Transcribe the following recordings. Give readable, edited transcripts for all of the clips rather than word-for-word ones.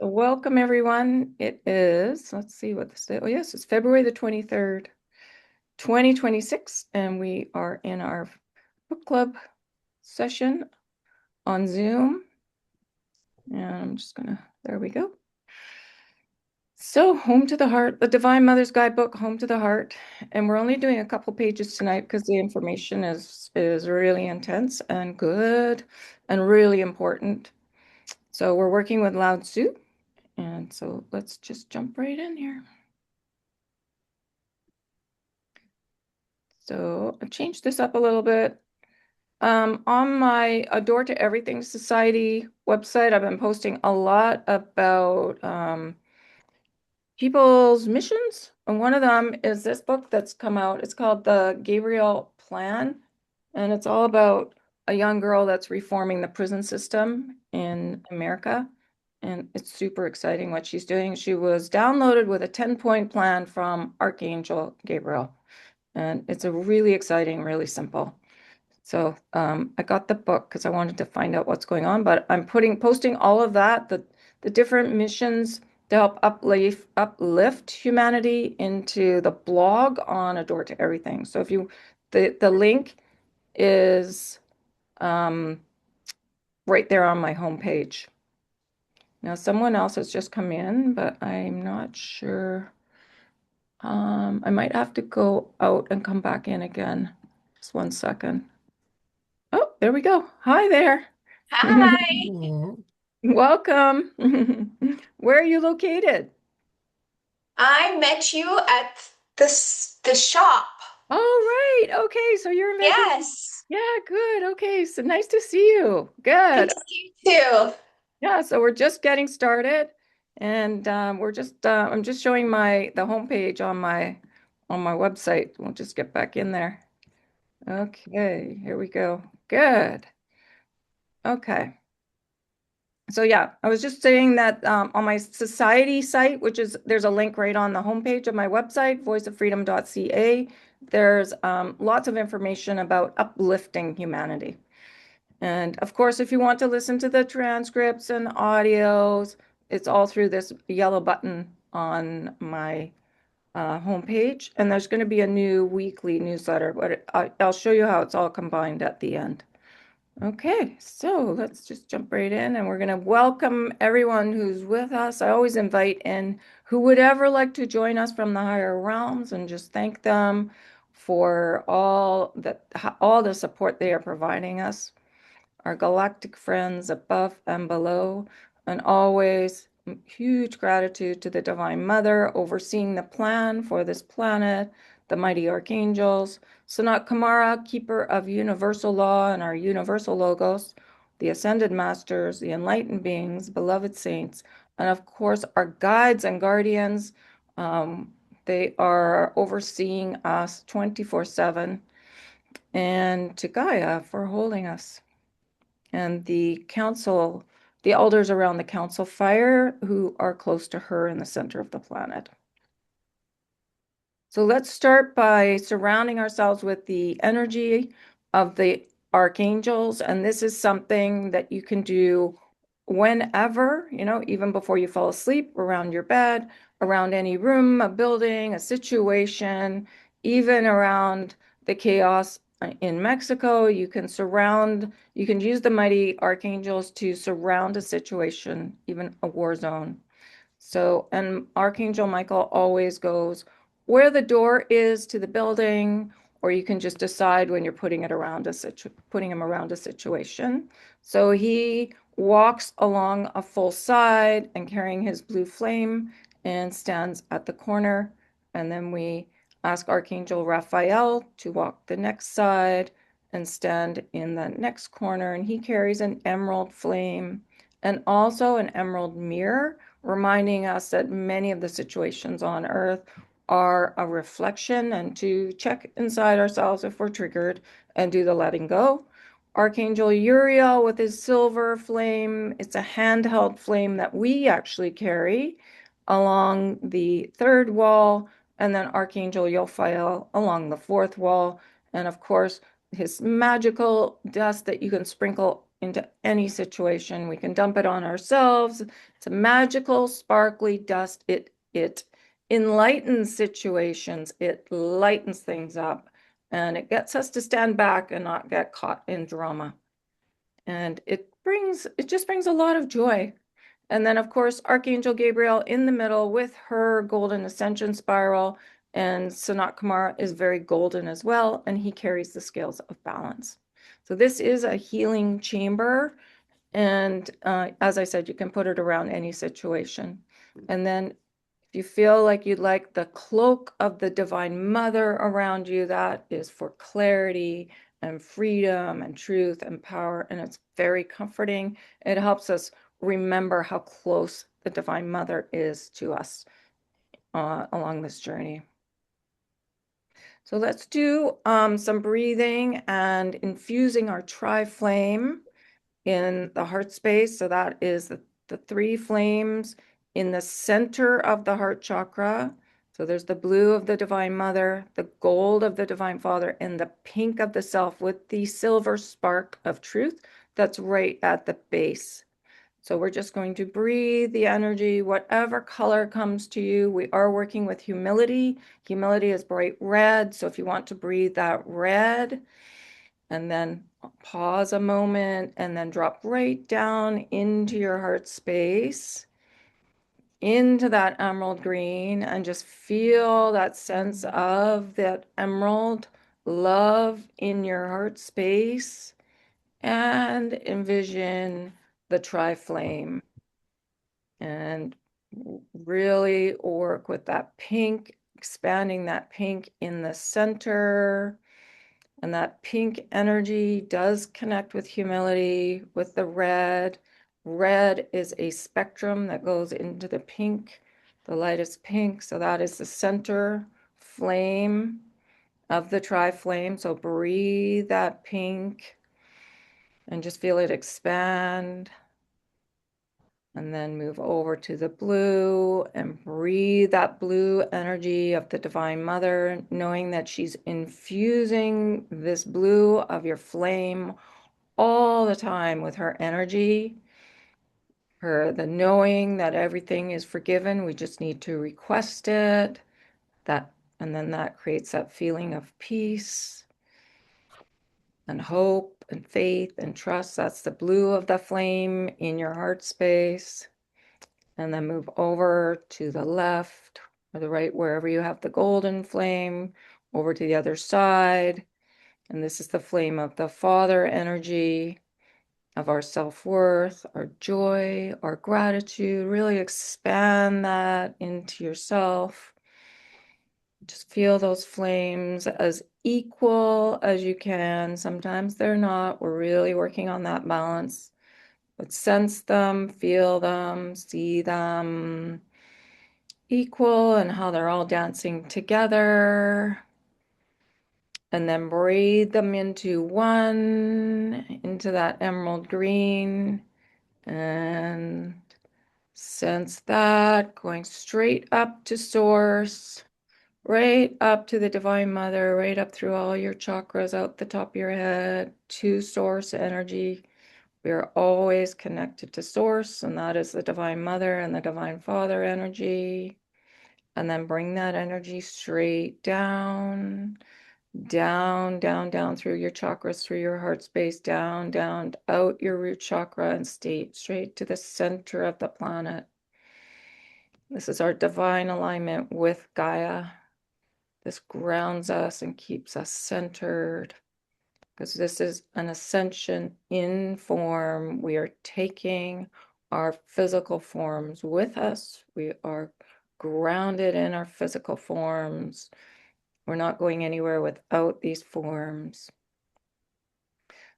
Welcome, everyone. It is, let's see what this day. Oh, yes, it's February the 23rd, 2026, and we are in our book club session on Zoom. And I'm just gonna, there we go. So, Home to the Heart, the Divine Mother's Guidebook, Home to the Heart. And we're only doing a couple pages tonight because the information is really intense and good and really important. So we're working with Lao Tzu. And so let's just jump right in here. So I changed this up a little bit. On my Adore to Everything Society website, I've been posting a lot about people's missions. And one of them is this book that's come out. It's called The Gabriel Plan. And it's all about a young girl that's reforming the prison system in America. And it's super exciting what she's doing. She was downloaded with a 10-point plan from Archangel Gabriel. And it's a really exciting, really simple. So I got the book because I wanted to find out what's going on, but I'm posting all of that, the different missions to help uplift humanity into the blog on Adore to Everything. So if you the link is right there on my homepage. Now someone else has just come in, but I'm not sure. I might have to go out and come back in again. Just one second. Oh, there we go. Hi there. Hi, Welcome. Where are you located? I met you at the shop. All right. Okay. So you're in Vancouver. Yes, Yeah, good. Okay. So nice to see you. good Good. to see you too. Yeah. So we're just getting started, and I'm just showing the homepage on my website. We'll just get back in there. Okay. Here we go. Good. Okay. So yeah, I was just saying that on my society site, which is there's a link right on the homepage of my website, voiceoffreedom.ca. There's lots of information about uplifting humanity. And of course, if you want to listen to the transcripts and audios, it's all through this yellow button on my homepage. And there's going to be a new weekly newsletter, but I'll show you how it's all combined at the end. Okay, so let's just jump right in and we're going to welcome everyone who's with us. I always invite in who would ever like to join us from the higher realms and just thank them for all the support they are providing us, our galactic friends above and below, and always huge gratitude to the Divine Mother overseeing the plan for this planet, the mighty archangels, Sanat Kumara, keeper of universal law and our universal logos, the ascended masters, the enlightened beings, beloved saints, and of course our guides and guardians. Um, they are overseeing us 24/7, and to Gaia for holding us and the council, the elders around the council fire who are close to her in the center of the planet. So let's start by surrounding ourselves with the energy of the archangels. And this is something that you can do whenever, even before you fall asleep, around your bed, around any room, a building, a situation, even around the chaos in Mexico. You can use the mighty archangels to surround a situation, even a war zone. So, and Archangel Michael always goes where the door is to the building, or you can just decide when you're putting him around a situation. So he walks along a full side and carrying his blue flame and stands at the corner. And then we ask Archangel Raphael to walk the next side and stand in the next corner. And he carries an emerald flame and also an emerald mirror reminding us that many of the situations on Earth are a reflection and to check inside ourselves if we're triggered and do the letting go. Archangel Uriel with his silver flame, it's a handheld flame that we actually carry along the third wall, and then Archangel Yophael along the fourth wall. And of course, his magical dust that you can sprinkle into any situation. We can dump it on ourselves. It's a magical, sparkly dust. It enlightens situations. It lightens things up, and it gets us to stand back and not get caught in drama. And it just brings a lot of joy. And then, of course, Archangel Gabriel in the middle with her golden ascension spiral. And Sanat Kumara is very golden as well, and he carries the scales of balance. So this is a healing chamber. And as I said, you can put it around any situation. And then if you feel like you'd like the cloak of the Divine Mother around you, that is for clarity and freedom and truth and power. And it's very comforting. It helps us remember how close the Divine Mother is to us along this journey. So let's do some breathing and infusing our tri-flame in the heart space. So that is the three flames in the center of the heart chakra. So there's the blue of the Divine Mother, the gold of the Divine Father, and the pink of the self with the silver spark of truth that's right at the base. So we're just going to breathe the energy, whatever color comes to you. We are working with humility. Humility is bright red. So if you want to breathe that red, and then pause a moment and then drop right down into your heart space, into that emerald green, and just feel that sense of that emerald love in your heart space, and envision the tri-flame and really work with that pink, expanding that pink in the center. And that pink energy does connect with humility, with the red. Red is a spectrum that goes into the pink, the lightest pink. So that is the center flame of the tri-flame. So breathe that pink and just feel it expand. And then move over to the blue and breathe that blue energy of the Divine Mother, knowing that she's infusing this blue of your flame all the time with her energy, the knowing that everything is forgiven. We just need to request it. And then that creates that feeling of peace and hope and faith and trust. That's the blue of the flame in your heart space. And then move over to the left or the right, wherever you have the golden flame, over to the other side. And this is the flame of the Father energy, of our self-worth, our joy, our gratitude. Really expand that into yourself. Just feel those flames as equal as you can. Sometimes they're not. We're really working on that balance. But sense them, feel them, see them equal and how they're all dancing together. And then breathe them into one, into that emerald green. And sense that going straight up to source, right up to the Divine Mother, right up through all your chakras, out the top of your head, to source energy. We are always connected to source, and that is the Divine Mother and the Divine Father energy. And then bring that energy straight down, down, down, down through your chakras, through your heart space, down, down, out your root chakra, and straight to the center of the planet. This is our divine alignment with Gaia. This grounds us and keeps us centered, because this is an ascension in form. We are taking our physical forms with us. We are grounded in our physical forms. We're not going anywhere without these forms.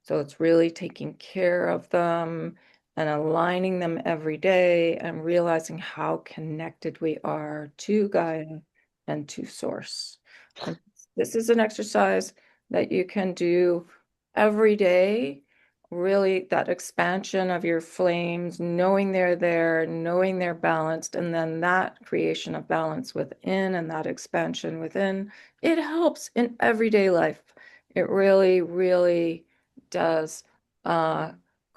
So it's really taking care of them and aligning them every day and realizing how connected we are to Gaia and to Source. And this is an exercise that you can do every day. Really, that expansion of your flames, knowing they're there, knowing they're balanced, and then that creation of balance within and that expansion within, it helps in everyday life. It really, really does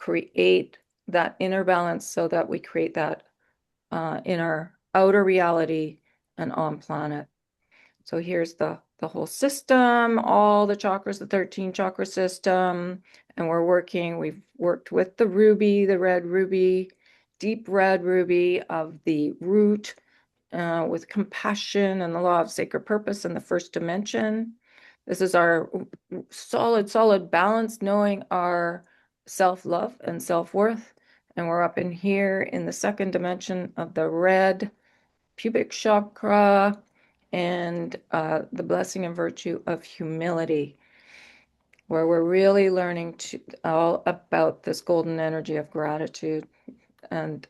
create that inner balance so that we create that in our outer reality and on planet. So here's the whole system, all the chakras, the 13 chakra system, and we've worked with the ruby, the red ruby, deep red ruby of the root, with compassion and the law of sacred purpose in the first dimension. This is our solid balance, knowing our self-love and self-worth. And we're up in here in the second dimension of the red pubic chakra and the blessing and virtue of humility, where we're really learning all about this golden energy of gratitude and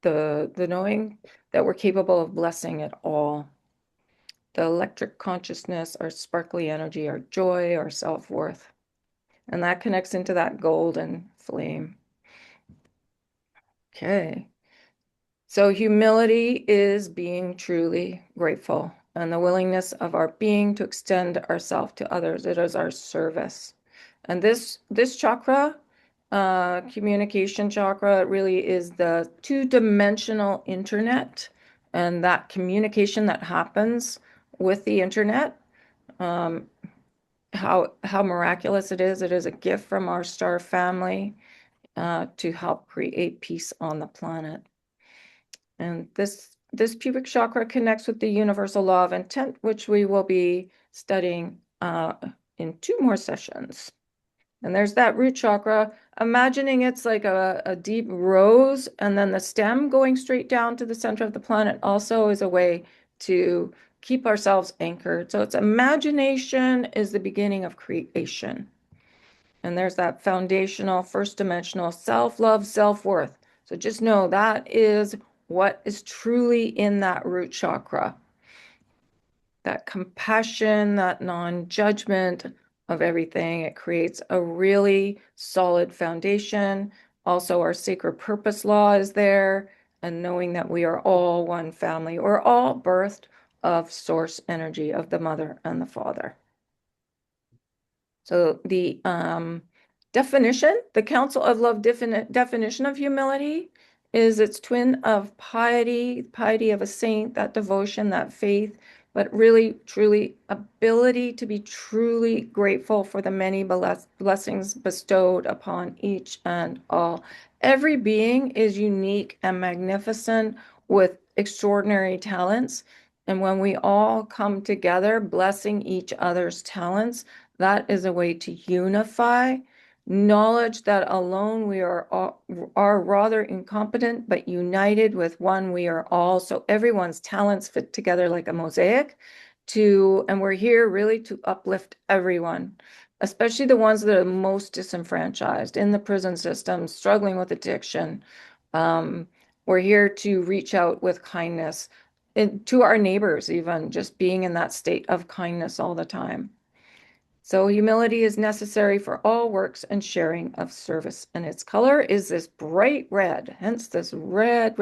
the knowing that we're capable of blessing it all. The electric consciousness, our sparkly energy, our joy, our self-worth. And that connects into that golden flame. Okay. So humility is being truly grateful and the willingness of our being to extend ourselves to others. It is our service. And this chakra, communication chakra, really is the two-dimensional internet, and that communication that happens with the internet, um, how miraculous it is. It is a gift from our star family to help create peace on the planet. And this pubic chakra connects with the universal law of intent, which we will be studying in 2 more sessions. And there's that root chakra, imagining it's like a deep rose, and then the stem going straight down to the center of the planet also is a way to keep ourselves anchored. So it's imagination is the beginning of creation. And there's that foundational, first dimensional self-love, self-worth. So just know that is what is truly in that root chakra. That compassion, that non-judgment of everything. It creates a really solid foundation. Also, our sacred purpose law is there, and knowing that we are all one family. We're all birthed of source energy of the mother and the father. So the definition, the Council of Love definition of humility is its twin of piety, piety of a saint, that devotion, that faith, but really, truly ability to be truly grateful for the many blessings bestowed upon each and all. Every being is unique and magnificent with extraordinary talents. And when we all come together, blessing each other's talents, that is a way to unify. Knowledge that alone we are rather incompetent, but united with one we are all. So everyone's talents fit together like a mosaic and we're here really to uplift everyone, especially the ones that are most disenfranchised in the prison system, struggling with addiction. We're here to reach out with kindness to our neighbors, even just being in that state of kindness all the time. So humility is necessary for all works and sharing of service. And its color is this bright red, hence this red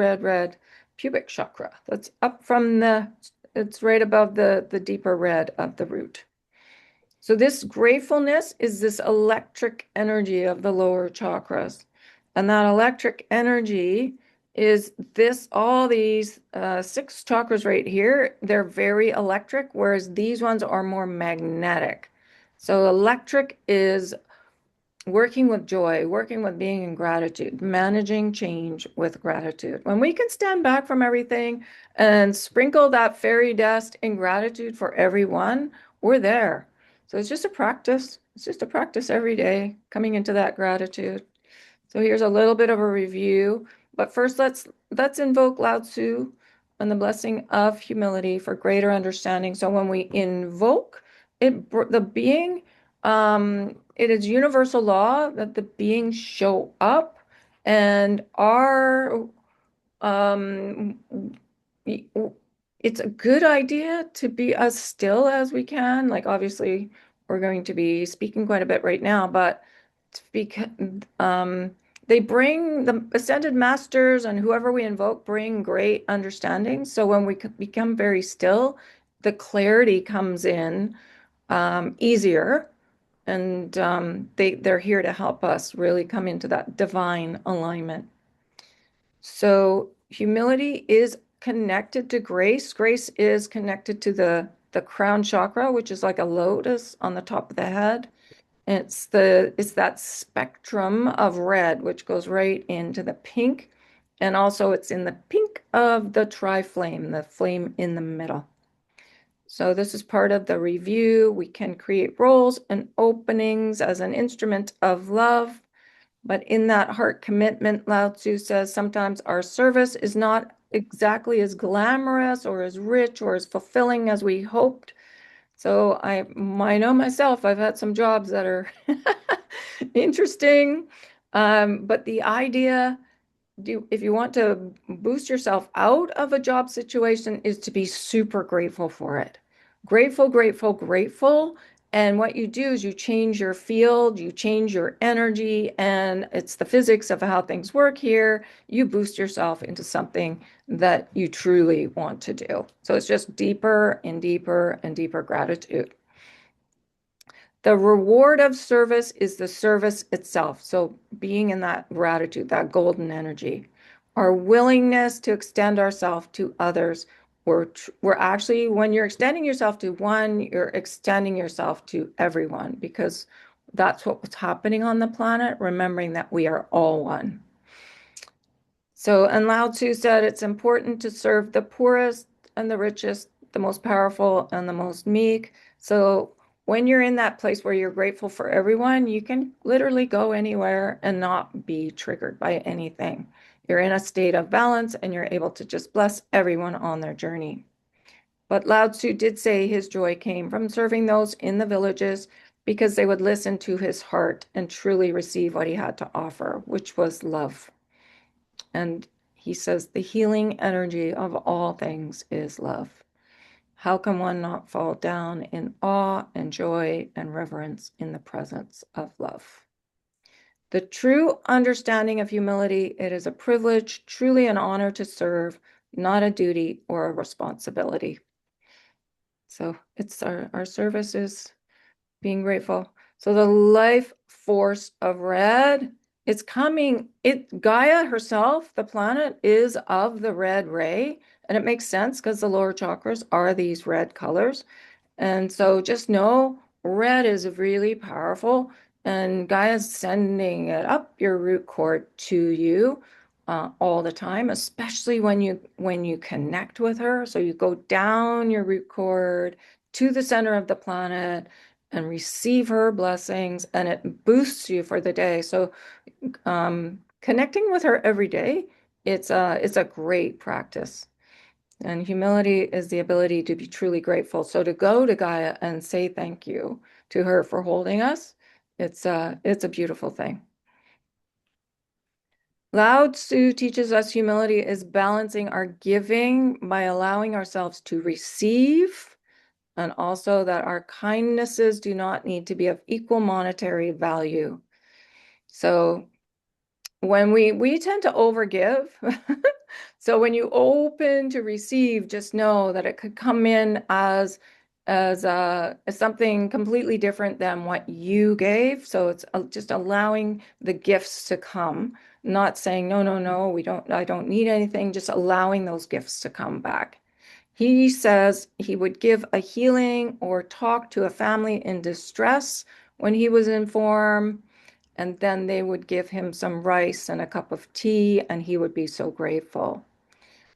pubic chakra. That's up from it's right above the deeper red of the root. So this gratefulness is this electric energy of the lower chakras. And that electric energy is all these 6 chakras right here, they're very electric, whereas these ones are more magnetic. So electric is working with joy, working with being in gratitude, managing change with gratitude. When we can stand back from everything and sprinkle that fairy dust in gratitude for everyone, we're there. So it's just a practice. It's just a practice every day, coming into that gratitude. So here's a little bit of a review, but first let's invoke Lao Tzu and the blessing of humility for greater understanding. So when we invoke the being, it is universal law that the beings show up and are it's a good idea to be as still as we can. Like obviously we're going to be speaking quite a bit right now, but because they bring the ascended masters and whoever we invoke bring great understanding. So when we become very still, the clarity comes in easier, and they're here to help us really come into that divine alignment. So humility is connected to grace. Grace is connected to the crown chakra, which is like a lotus on the top of the head. It's that spectrum of red which goes right into the pink, and also it's in the pink of the tri-flame, the flame in the middle. So this is part of the review. We can create roles and openings as an instrument of love. But in that heart commitment, Lao Tzu says sometimes our service is not exactly as glamorous or as rich or as fulfilling as we hoped. So I know myself, I've had some jobs that are interesting. But the idea, if you want to boost yourself out of a job situation, is to be super grateful for it. Grateful, grateful, grateful. And what you do is you change your field, you change your energy, and it's the physics of how things work here. You boost yourself into something that you truly want to do. So it's just deeper and deeper and deeper gratitude. The reward of service is the service itself. So being in that gratitude, that golden energy, our willingness to extend ourselves to others. We're actually, when you're extending yourself to one, you're extending yourself to everyone because that's what's happening on the planet, remembering that we are all one. So, and Lao Tzu said it's important to serve the poorest and the richest, the most powerful and the most meek. So, when you're in that place where you're grateful for everyone, you can literally go anywhere and not be triggered by anything. You're in a state of balance and you're able to just bless everyone on their journey. But Lao Tzu did say his joy came from serving those in the villages because they would listen to his heart and truly receive what he had to offer, which was love. And he says the healing energy of all things is love. How can one not fall down in awe and joy and reverence in the presence of love? The true understanding of humility, it is a privilege, truly an honor to serve, not a duty or a responsibility. So it's our service is being grateful. So the life force of red, it's coming. Gaia herself, the planet, is of the red ray. And it makes sense because the lower chakras are these red colors. And so just know red is really powerful, and Gaia's sending it up your root cord to you all the time, especially when you connect with her. So you go down your root cord to the center of the planet and receive her blessings, and it boosts you for the day. So connecting with her every day, it's a great practice. And humility is the ability to be truly grateful. So to go to Gaia and say thank you to her for holding us, it's a beautiful thing. Lao Tzu teaches us humility is balancing our giving by allowing ourselves to receive, and also that our kindnesses do not need to be of equal monetary value. So when we tend to overgive. So when you open to receive, just know that it could come in as something completely different than what you gave. So it's just allowing the gifts to come, not saying no, no, no, I don't need anything, just allowing those gifts to come back. He says he would give a healing or talk to a family in distress when he was informed, and then they would give him some rice and a cup of tea, and he would be so grateful.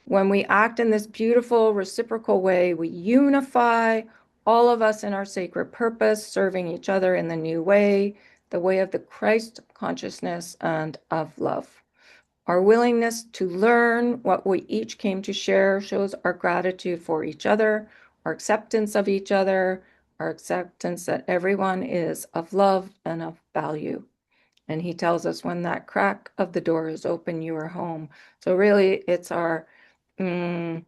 When we act in this beautiful reciprocal way, we unify all of us in our sacred purpose, serving each other in the new way, the way of the Christ consciousness and of love. Our willingness to learn what we each came to share shows our gratitude for each other, our acceptance of each other, our acceptance that everyone is of love and of value. And he tells us when that crack of the door is open, you are home. So really, it's our mm,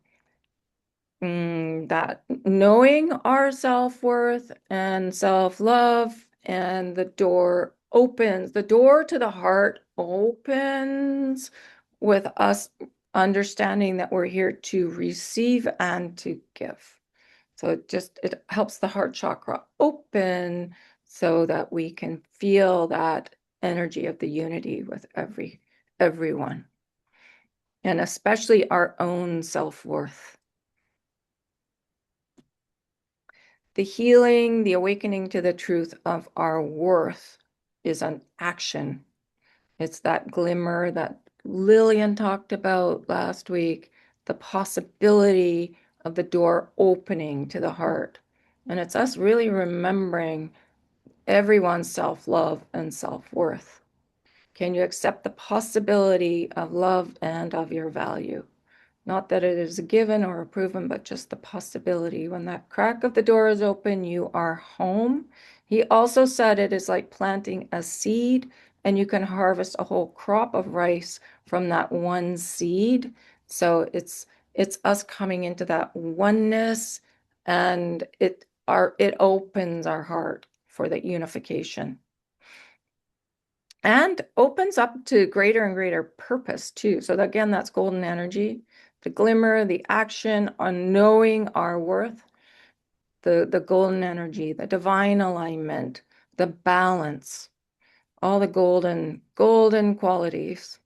that knowing our self-worth and self-love, and the door to the heart opens with us understanding that we're here to receive and to give. So it helps the heart chakra open so that we can feel that energy of the unity with everyone, and especially our own self-worth. The healing, the awakening to the truth of our worth is an action. It's that glimmer that Lillian talked about last week, the possibility of the door opening to the heart. And it's us really remembering everyone's self-love and self-worth. Can you accept the possibility of love and of your value? Not that it is a given or a proven, but just the possibility. When that crack of the door is open, you are home. He also said it is like planting a seed, and you can harvest a whole crop of rice from that one seed. So it's us coming into that oneness, and it opens our heart for the unification and opens up to greater and greater purpose too. So again, that's golden energy, the glimmer, the action on knowing our worth, the golden energy, the divine alignment, the balance, all the golden qualities.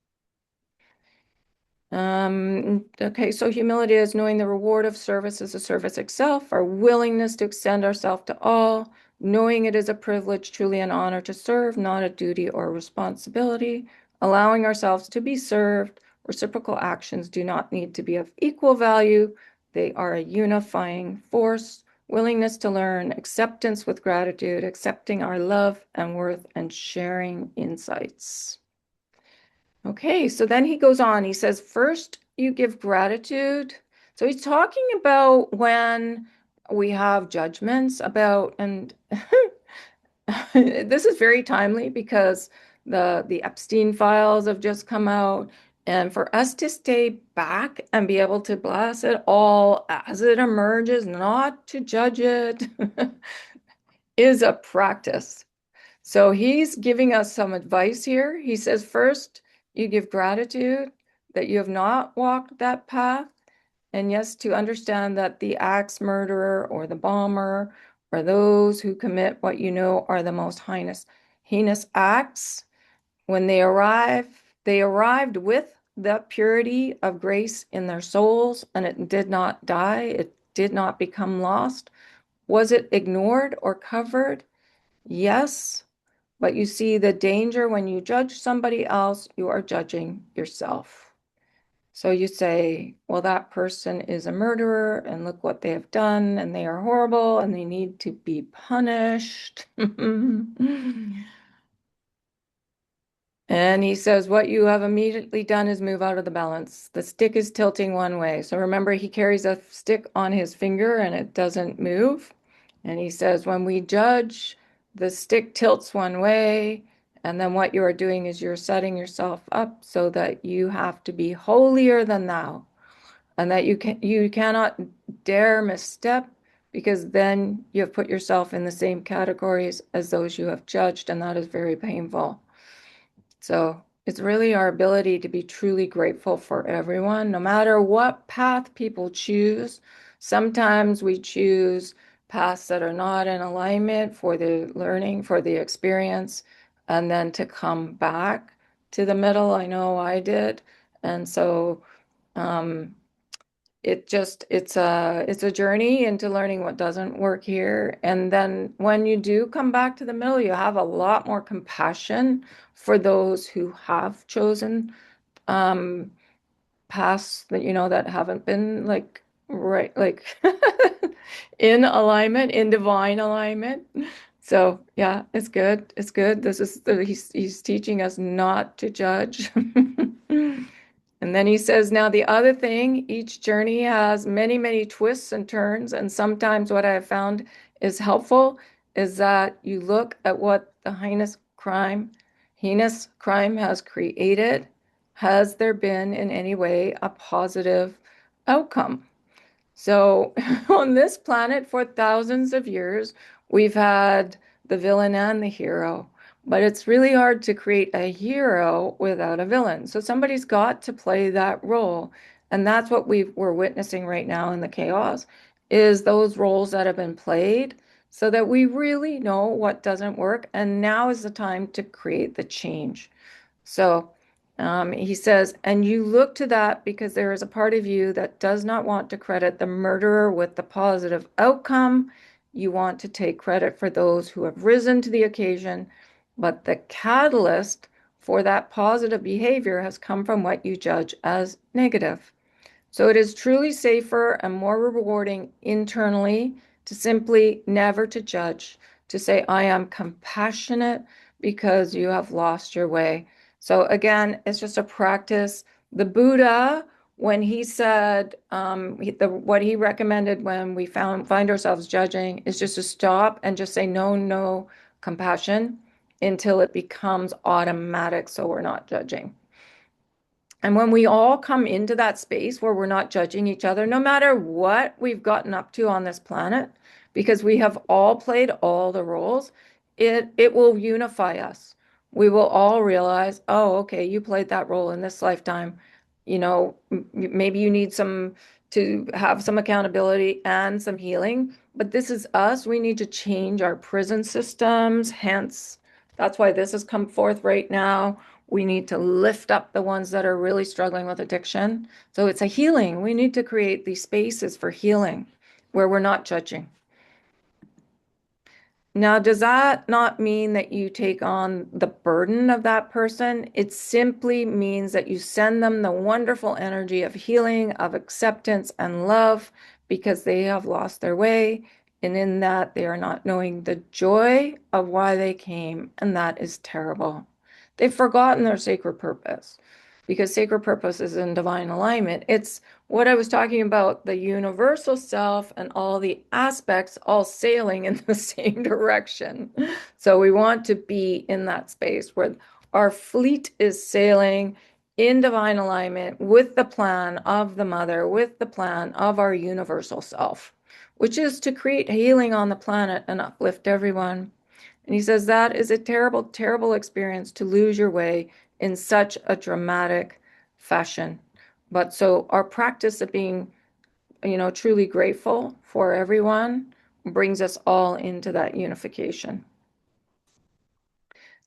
Okay, so humility is knowing the reward of service is a service itself, our willingness to extend ourselves to all, knowing it is a privilege, truly an honor to serve, not a duty or responsibility, allowing ourselves to be served. Reciprocal actions do not need to be of equal value. They are a unifying force, willingness to learn, acceptance with gratitude, accepting our love and worth, and sharing insights. Okay, so then he goes on. He says, first, you give gratitude. So he's talking about when we have judgments about, and this is very timely because the Epstein files have just come out. And for us to stay back and be able to bless it all as it emerges, not to judge it, is a practice. So he's giving us some advice here. He says, first, you give gratitude that you have not walked that path. And yes, to understand that the axe murderer or the bomber or those who commit what you know are the most heinous acts. When they arrived with the purity of grace in their souls, and it did not die, it did not become lost. Was it ignored or covered? Yes. But you see the danger when you judge somebody else, you are judging yourself. So you say, well, that person is a murderer and look what they have done and they are horrible and they need to be punished. And he says, what you have immediately done is move out of the balance. The stick is tilting one way. So remember, he carries a stick on his finger and it doesn't move. And he says, when we judge, the stick tilts one way. And then what you are doing is you're setting yourself up so that you have to be holier than thou. And that you cannot dare misstep, because then you have put yourself in the same categories as those you have judged, and that is very painful. So it's really our ability to be truly grateful for everyone, no matter what path people choose. Sometimes we choose paths that are not in alignment for the learning, for the experience, and then to come back to the middle. I know I did. And so um, it's a journey into learning what doesn't work here. And then when you do come back to the middle, you have a lot more compassion for those who have chosen um paths that that haven't been like right, like in alignment, in divine alignment. So yeah, it's good. It's good. He's teaching us not to judge. And then he says, now the other thing, each journey has many, many twists and turns. And sometimes what I have found is helpful is that you look at what the heinous crime has created. Has there been in any way a positive outcome? So on this planet for thousands of years, we've had the villain and the hero, but it's really hard to create a hero without a villain. So somebody's got to play that role. And that's what we're witnessing right now in the chaos, is those roles that have been played so that we really know what doesn't work. And now is the time to create the change. So he says, and you look to that because there is a part of you that does not want to credit the murderer with the positive outcome. You want to take credit for those who have risen to the occasion, but the catalyst for that positive behavior has come from what you judge as negative. So it is truly safer and more rewarding internally to simply never to judge, to say, I am compassionate because you have lost your way. So again, it's just a practice. The Buddha, when he said what he recommended when we find ourselves judging is just to stop and just say no, no, compassion until it becomes automatic so we're not judging. And when we all come into that space where we're not judging each other, no matter what we've gotten up to on this planet, because we have all played all the roles, it will unify us. We will all realize, oh, okay, you played that role in this lifetime. Maybe you need to have some accountability and some healing, but this is us. We need to change our prison systems. Hence, that's why this has come forth right now. We need to lift up the ones that are really struggling with addiction. So it's a healing. We need to create these spaces for healing where we're not judging. Now, does that not mean that you take on the burden of that person? It simply means that you send them the wonderful energy of healing, of acceptance and love because they have lost their way. And in that, they are not knowing the joy of why they came. And that is terrible. They've forgotten their sacred purpose because sacred purpose is in divine alignment. It's what I was talking about, the universal self and all the aspects all sailing in the same direction. So we want to be in that space where our fleet is sailing in divine alignment with the plan of the mother, with the plan of our universal self, which is to create healing on the planet and uplift everyone. And he says that is a terrible, terrible experience to lose your way in such a dramatic fashion. But so our practice of being, truly grateful for everyone brings us all into that unification.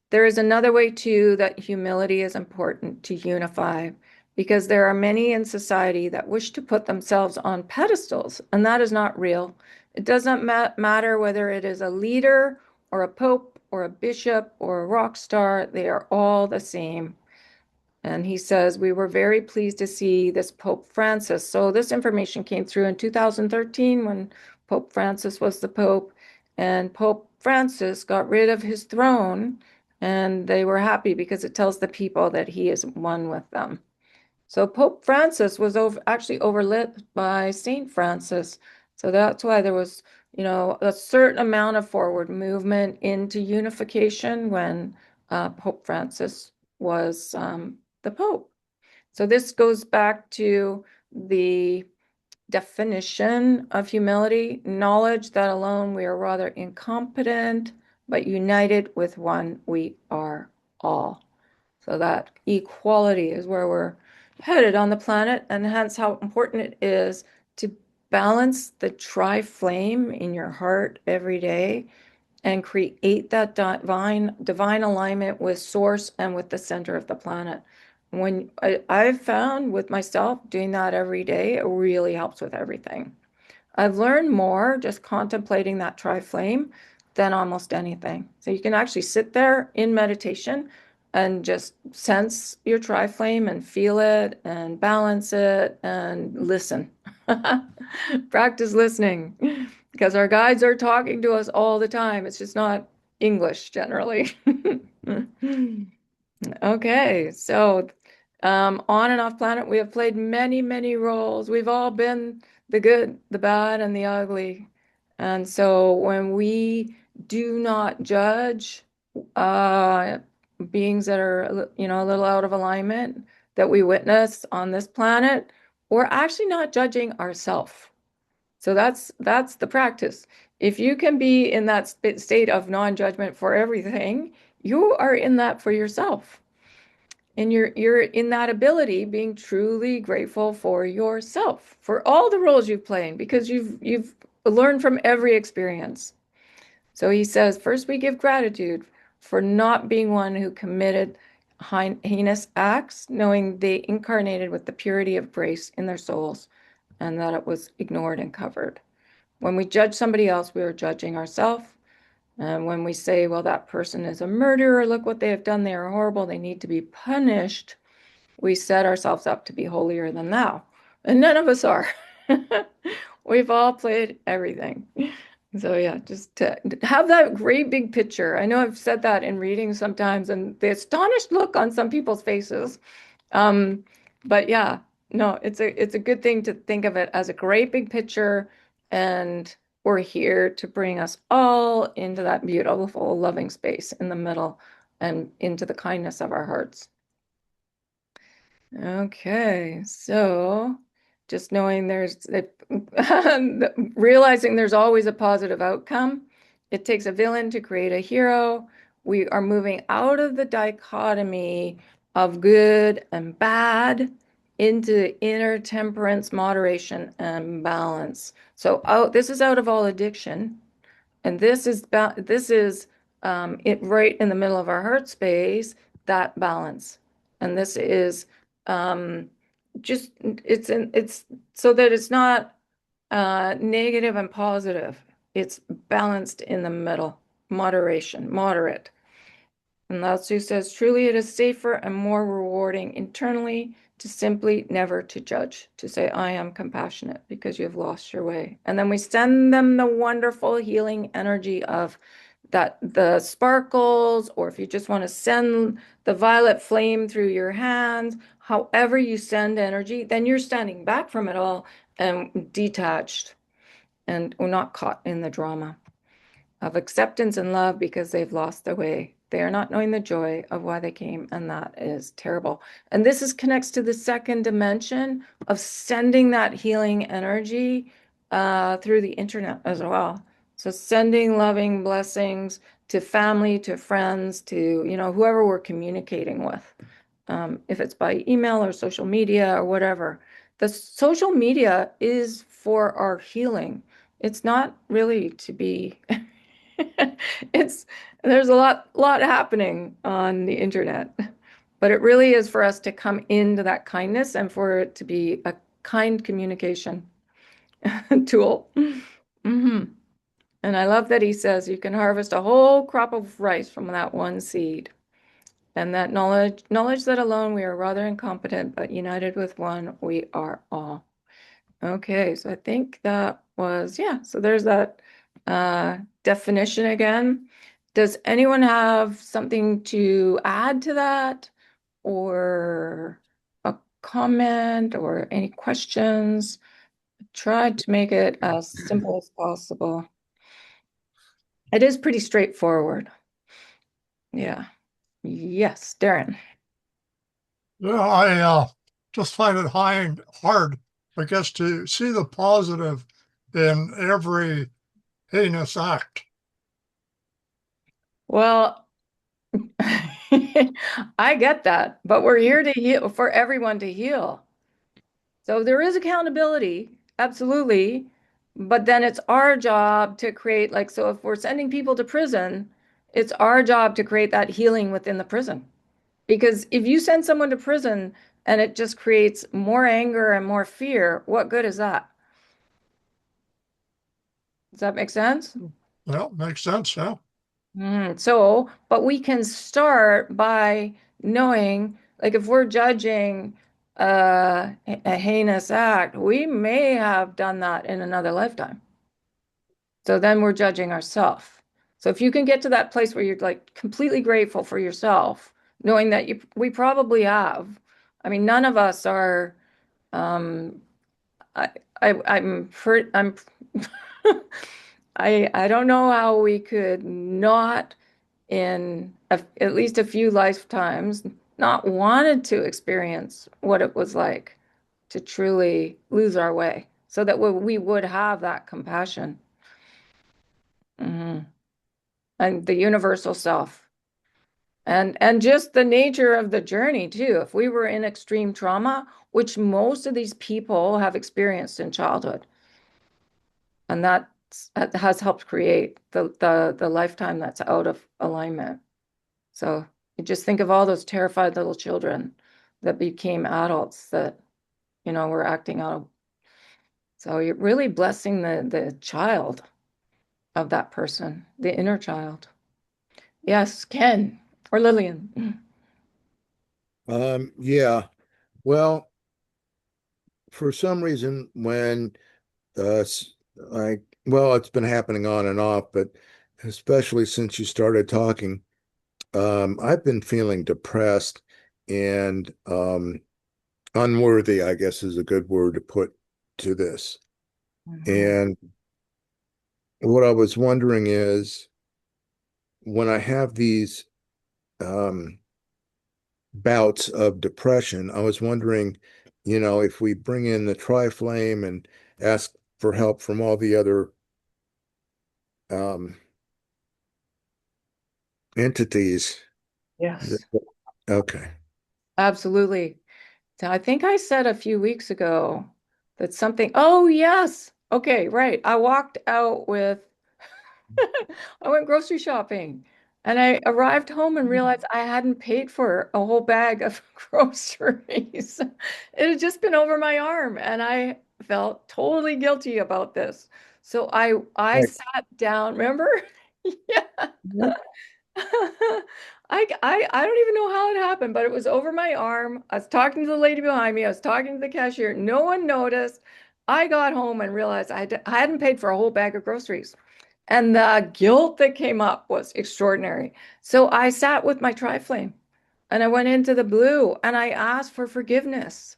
There is another way too that humility is important to unify because there are many in society that wish to put themselves on pedestals, and that is not real. It doesn't matter whether it is a leader or a pope or a bishop or a rock star, they are all the same. And he says, we were very pleased to see this Pope Francis. So this information came through in 2013 when Pope Francis was the Pope. And Pope Francis got rid of his throne and they were happy because it tells the people that he is one with them. So Pope Francis was actually overlit by Saint Francis. So that's why there was, a certain amount of forward movement into unification when Pope Francis was the Pope. So this goes back to the definition of humility, knowledge that alone we are rather incompetent, but united with one we are all. So that equality is where we're headed on the planet, and hence how important it is to balance the tri-flame in your heart every day and create that divine alignment with source and with the center of the planet. When I've found with myself doing that every day, it really helps with everything. I've learned more just contemplating that tri-flame than almost anything. So you can actually sit there in meditation and just sense your tri-flame and feel it and balance it and listen. Practice listening because our guides are talking to us all the time. It's just not English generally. Okay, so on and off planet, we have played many, many roles. We've all been the good, the bad, and the ugly. And so when we do not judge uh, beings that are, a little out of alignment that we witness on this planet, we're actually not judging ourselves. So that's the practice. If you can be in that state of non-judgment for everything, you are in that for yourself. And you're in that ability being truly grateful for yourself, for all the roles you've played, because you've learned from every experience. So he says, first we give gratitude for not being one who committed heinous acts, knowing they incarnated with the purity of grace in their souls and that it was ignored and covered. When we judge somebody else, we are judging ourselves. And when we say, well, that person is a murderer, look what they have done, they are horrible, they need to be punished, we set ourselves up to be holier than thou. And none of us are. We've all played everything. So yeah, just to have that great big picture. I know I've said that in readings sometimes, and the astonished look on some people's faces. Um, but yeah, no, it's a good thing to think of it as a great big picture, and we're here to bring us all into that beautiful, loving space in the middle and into the kindness of our hearts. Okay, so just knowing realizing there's always a positive outcome. It takes a villain to create a hero. We are moving out of the dichotomy of good and bad into inner temperance, moderation, and balance. So this is out of all addiction. And this is it right in the middle of our heart space, that balance. And this is um, just it's so that it's not negative and positive. It's balanced in the middle, moderation, moderate. And Lao Tzu says, truly it is safer and more rewarding internally to simply never to judge, to say, I am compassionate because you have lost your way. And then we send them the wonderful healing energy of that, the sparkles, or if you just want to send the violet flame through your hands, however you send energy, then you're standing back from it all and detached and we're not caught in the drama of acceptance and love because they've lost their way. They are not knowing the joy of why they came, and that is terrible. And this is connects to the second dimension of sending that healing energy through the internet as well. So sending loving blessings to family, to friends, to whoever we're communicating with, if it's by email or social media or whatever. The social media is for our healing. It's not really to be it's there's a lot happening on the internet, but it really is for us to come into that kindness and for it to be a kind communication tool. Hmm. And I love that he says you can harvest a whole crop of rice from that one seed. And that knowledge that alone we are rather incompetent, but united with one, we are all. Okay, so I think that was, yeah, so there's that definition again. Does anyone have something to add to that or a comment or any questions? Try to make it as simple as possible. It is pretty straightforward. Yeah. Yes, Darren. Yeah, I just find it hard, I guess, to see the positive in every heinous act. Well, I get that, but we're here to heal for everyone to heal. So there is accountability, absolutely. But then it's our job to create, like, so if we're sending people to prison, it's our job to create that healing within the prison. Because if you send someone to prison and it just creates more anger and more fear, what good is that? Does that make sense? Well, makes sense, yeah. So, but we can start by knowing, like, if we're judging a heinous act, we may have done that in another lifetime. So then we're judging ourselves. So if you can get to that place where you're like completely grateful for yourself, knowing that we probably have. I mean, none of us are. Um, I, I'm I don't know how we could not in at least a few lifetimes not wanted to experience what it was like to truly lose our way so that we would have that compassion. Mhm. And the universal self and just the nature of the journey too. If we were in extreme trauma, which most of these people have experienced in childhood, and has helped create the lifetime that's out of alignment. So you just think of all those terrified little children that became adults that, were acting out. So you're really blessing the child of that person, the inner child. Yes, Ken or Lillian. Yeah. Well, for some reason, when well, it's been happening on and off, but especially since you started talking, I've been feeling depressed and unworthy, I guess is a good word to put to this. Mhm. And what I was wondering is when I have these um, bouts of depression, I was wondering, if we bring in the tri-flame and ask for help from all the other um, entities. Yes, Okay. absolutely. So I think I said a few weeks ago that something, oh, yes. Okay, right. I walked out with, I went grocery shopping and I arrived home and realized I hadn't paid for a whole bag of groceries. It had just been over my arm and I felt totally guilty about this. So I Right. sat down, remember? Yeah. I don't even know how it happened, but it was over my arm. I was talking to the lady behind me. I was talking to the cashier. No one noticed. I got home and realized I hadn't paid for a whole bag of groceries. And the guilt that came up was extraordinary. So I sat with my tri-flame and I went into the blue and I asked for forgiveness.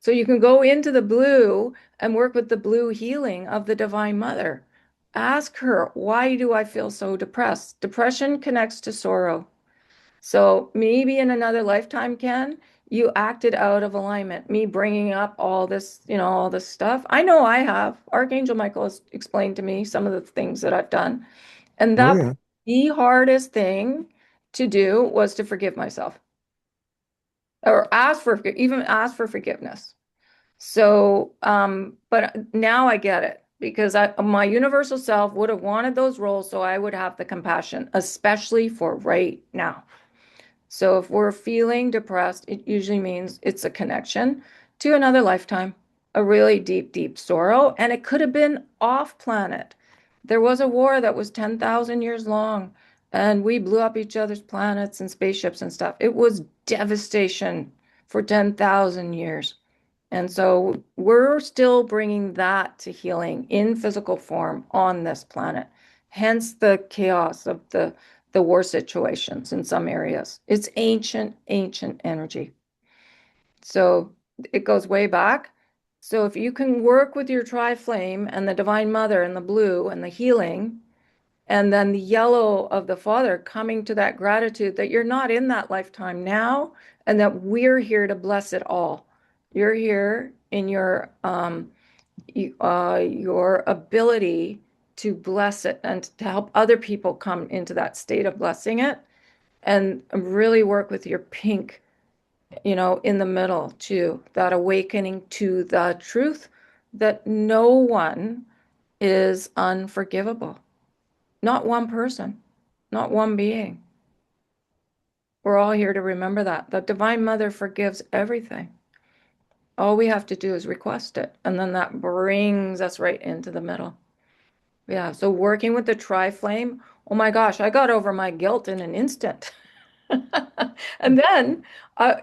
So you can go into the blue and work with the blue healing of the Divine Mother. Ask her, why do I feel so depressed? Depression connects to sorrow. So maybe in another lifetime, Ken, you acted out of alignment. Me bringing up all this, all this stuff. I know I have. Archangel Michael has explained to me some of the things that I've done. And Oh, that yeah. the hardest thing to do was to forgive myself or even ask for forgiveness. So, but now I get it because my universal self would have wanted those roles, so I would have the compassion, especially for right now. So if we're feeling depressed, it usually means it's a connection to another lifetime, a really deep, deep sorrow, and it could have been off planet. There was a war that was 10,000 years long, and we blew up each other's planets and spaceships and stuff. It was devastation for 10,000 years. And so we're still bringing that to healing in physical form on this planet. Hence the chaos of the war situations in some areas. It's ancient, ancient energy. So it goes way back. So if you can work with your tri-flame and the Divine Mother and the blue and the healing, and then the yellow of the Father coming to that gratitude that you're not in that lifetime now, and that we're here to bless it all. You're here in your ability to bless it and to help other people come into that state of blessing it, and really work with your pink, in the middle too, that awakening to the truth that no one is unforgivable. Not one person, not one being. We're all here to remember that. The Divine Mother forgives everything. All we have to do is request it. And then that brings us right into the middle. Yeah. So working with the tri-flame, oh my gosh, I got over my guilt in an instant. And then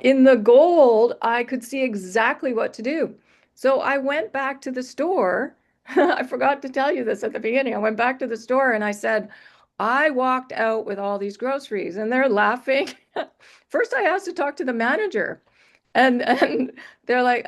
in the gold, I could see exactly what to do. So I went back to the store. I forgot to tell you this at the beginning. I went back to the store and I said, I walked out with all these groceries, and they're laughing. First, I asked to talk to the manager. And they're like,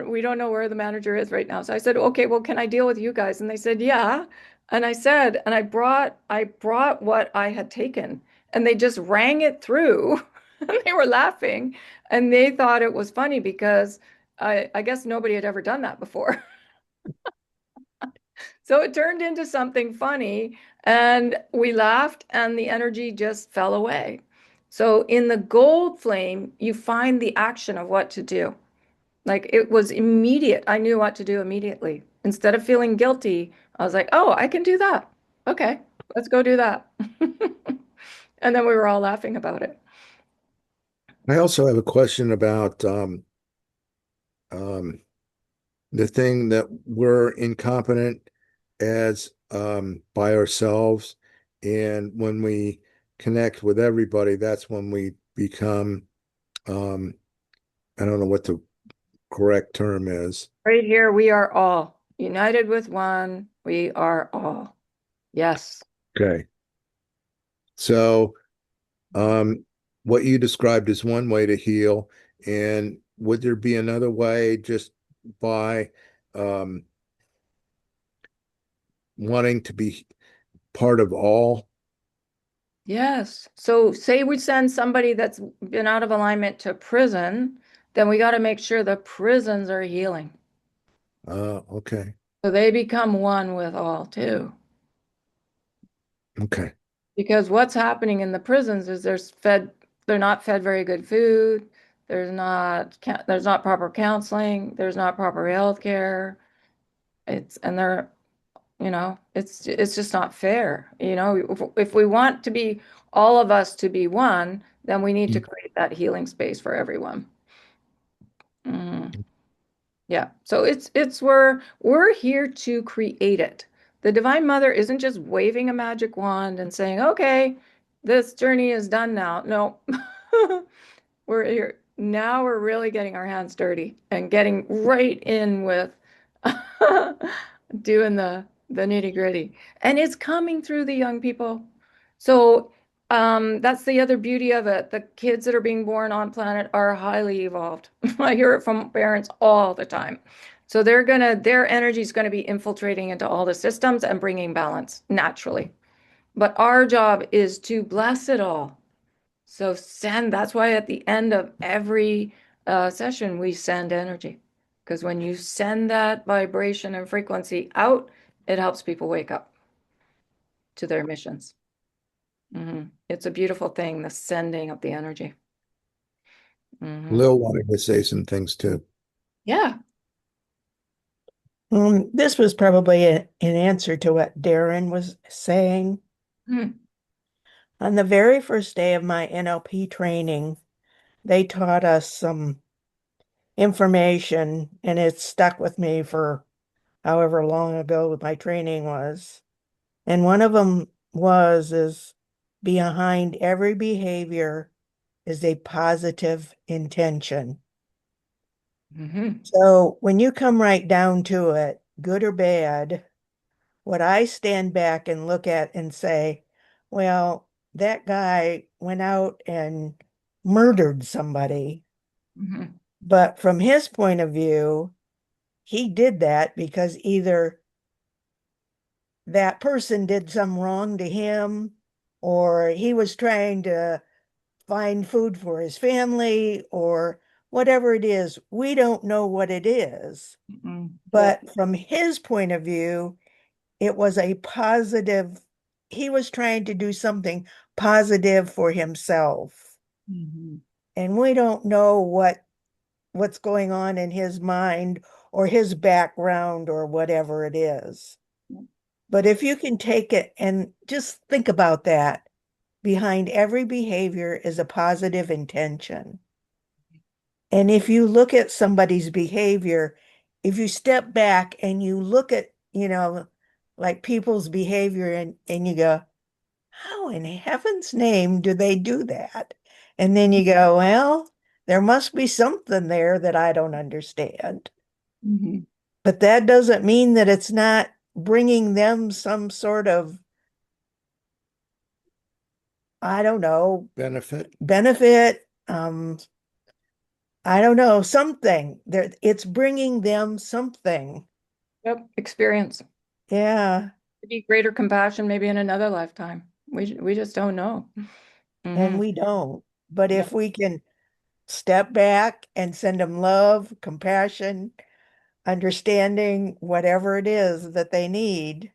we don't know where the manager is right now. So I said, okay, well, can I deal with you guys? And they said, yeah. And I said, and I brought what I had taken, and they just rang it through. And they were laughing, and they thought it was funny because I guess nobody had ever done that before. So it turned into something funny, and we laughed, and the energy just fell away. So in the gold flame, you find the action of what to do. Like it was immediate. I knew what to do immediately. instead of feeling guilty, I was like, oh, I can do that. Okay, let's go do that. And then we were all laughing about it. I also have a question about um, the thing that we're incompetent as by ourselves, and when we connect with everybody, that's when we become um, I don't know what the correct term is. Right here, we are all united with one. We are all. Yes. Okay. So what you described is one way to heal, and would there be another way just by um, wanting to be part of all? Yes. So say we send somebody that's been out of alignment to prison, then we got to make sure the prisons are healing. Okay. So they become one with all too. Okay. Because what's happening in the prisons is they're not fed very good food. There's not proper counseling. There's not proper health care. And they're, it's just not fair. If we want to be all of us to be one, then we need to create that healing space for everyone. Mhm. Yeah. So it's we're here to create it. The Divine Mother isn't just waving a magic wand and saying, "Okay, this journey is done now." No. We're here now, we're really getting our hands dirty and getting right in with doing the nitty-gritty. And it's coming through the young people. So that's the other beauty of it. The kids that are being born on planet are highly evolved. I hear it from parents all the time. So their energy is going to be infiltrating into all the systems and bringing balance naturally. But our job is to bless it all. So that's why at the end of every session, we send energy. Because when you send that vibration and frequency out, it helps people wake up to their missions. It's a beautiful thing, the sending of the energy. Lil wanted to say some things too. Yeah. This was probably an answer to what Darren was saying. Mm. On the very first day of my NLP training, they taught us some information, and it stuck with me for however long ago my training was. And one of them is behind every behavior is a positive intention. So when you come right down to it, good or bad, what I stand back and look at and say, well, that guy went out and murdered somebody. But from his point of view, he did that because either that person did some wrong to him, or he was trying to find food for his family, or whatever it is. We don't know what it is. But from his point of view, it was a positive, he was trying to do something positive for himself. And we don't know what's going on in his mind or his background or whatever it is. But if you can take it and just think about that, behind every behavior is a positive intention. And if you look at somebody's behavior, if you step back and you look at, like people's behavior and you go, how in heaven's name do they do that? And then you go, well, there must be something there that I don't understand. But that doesn't mean that it's not bringing them some sort of, I don't know, Benefit. I don't know, something. It's bringing them something. Yep. Experience. Yeah. Maybe greater compassion, maybe in another lifetime. We just don't know. And we don't. But if we can step back and send them love, compassion, understanding, whatever it is that they need.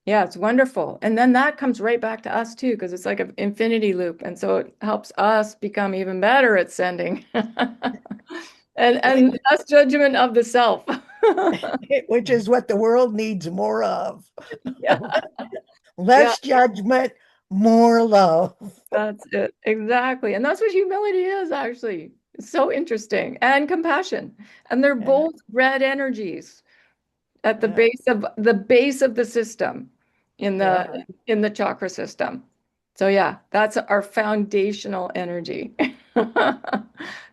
Yeah, it's wonderful. And then that comes right back to us too, because it's like an infinity loop. And so it helps us become even better at sending. and less judgment of the self. which is what the world needs more of. Yeah, yeah, Less judgment, more love. that's it. Exactly. And that's what humility is, actually. It's so interesting. And compassion. And they're Yeah, both red energies at the yeah, base of the system in yeah. the chakra system. So yeah, that's our foundational energy. That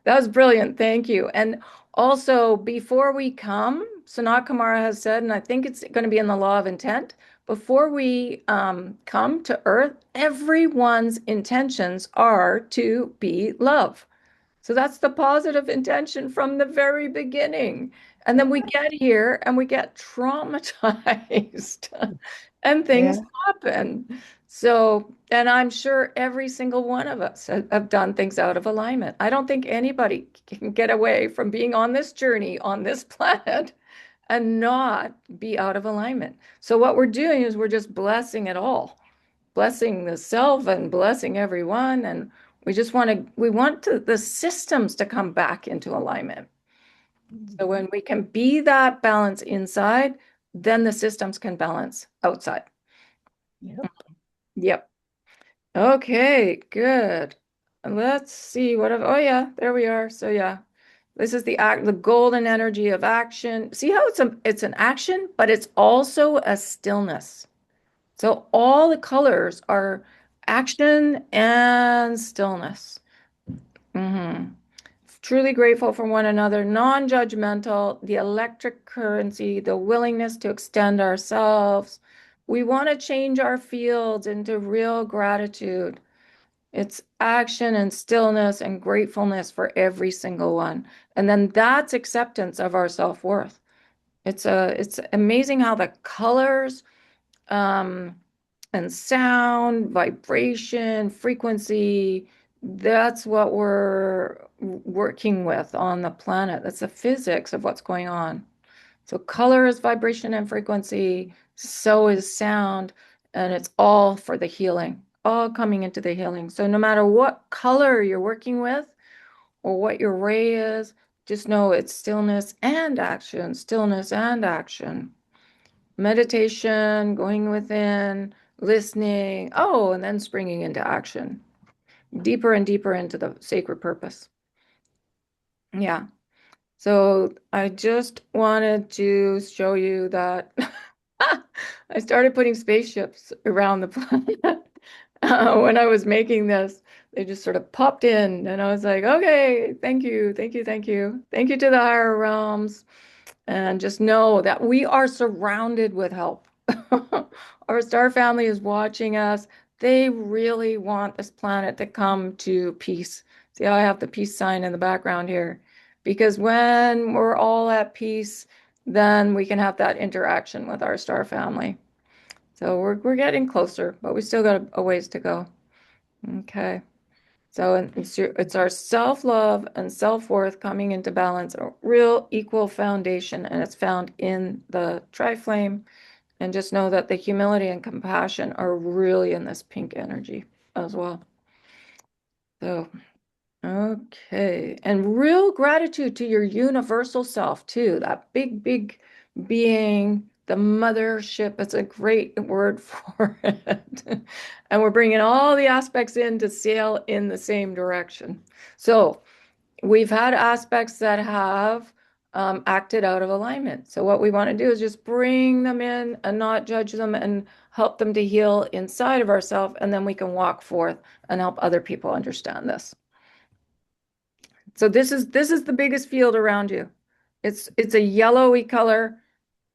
was brilliant. Thank you. And also, before we come, Sanat Kumara has said, and I think it's going to be in the law of intent, before we come to Earth, everyone's intentions are to be love. So that's the positive intention from the very beginning. And then we get here and we get traumatized and things Yeah. happen. So, and I'm sure every single one of us have done things out of alignment. I don't think anybody can get away from being on this journey on this planet and not be out of alignment. So what we're doing is we're just blessing it all, blessing the self and blessing everyone. And we want the systems to come back into alignment. So when we can be that balance inside, then the systems can balance outside. Yep. Yep. Okay, good. Let's see oh yeah, there we are. So yeah, this is the golden energy of action. See how it's an action, but it's also a stillness. So all the colors are action and stillness. Mhm. Truly grateful for one another, non-judgmental, the electric currency, the willingness to extend ourselves. We want to change our fields into real gratitude. It's action and stillness and gratefulness for every single one. And then that's acceptance of our self-worth. It's amazing how the colors um, and sound, vibration, frequency, that's what we're working with on the planet. That's the physics of what's going on. So color is vibration and frequency, so is sound, and it's all for the healing, all coming into the healing. So no matter what color you're working with or what your ray is, just know it's stillness and action, stillness and action. Meditation, going within, listening, oh, and then springing into action, deeper and deeper into the sacred purpose. Yeah. So I just wanted to show you that I started putting spaceships around the planet when I was making this. They just sort of popped in, and I was like, okay, thank you, thank you, thank you. Thank you to the higher realms. And just know that we are surrounded with help. Our star family is watching us. They really want this planet to come to peace. See how I have the peace sign in the background here? Because when we're all at peace, then we can have that interaction with our star family. So we're getting closer, but we still got a ways to go. Okay. So it's our self-love and self-worth coming into balance, a real equal foundation, and it's found in the tri-flame. And just know that the humility and compassion are really in this pink energy as well. So, okay. And real gratitude to your universal self, too. That big, big being, the mothership. It's a great word for it. And we're bringing all the aspects in to sail in the same direction. So, we've had aspects that have acted out of alignment. So what we want to do is just bring them in and not judge them and help them to heal inside of ourselves, and then we can walk forth and help other people understand this. So this is the biggest field around you. It's a yellowy color.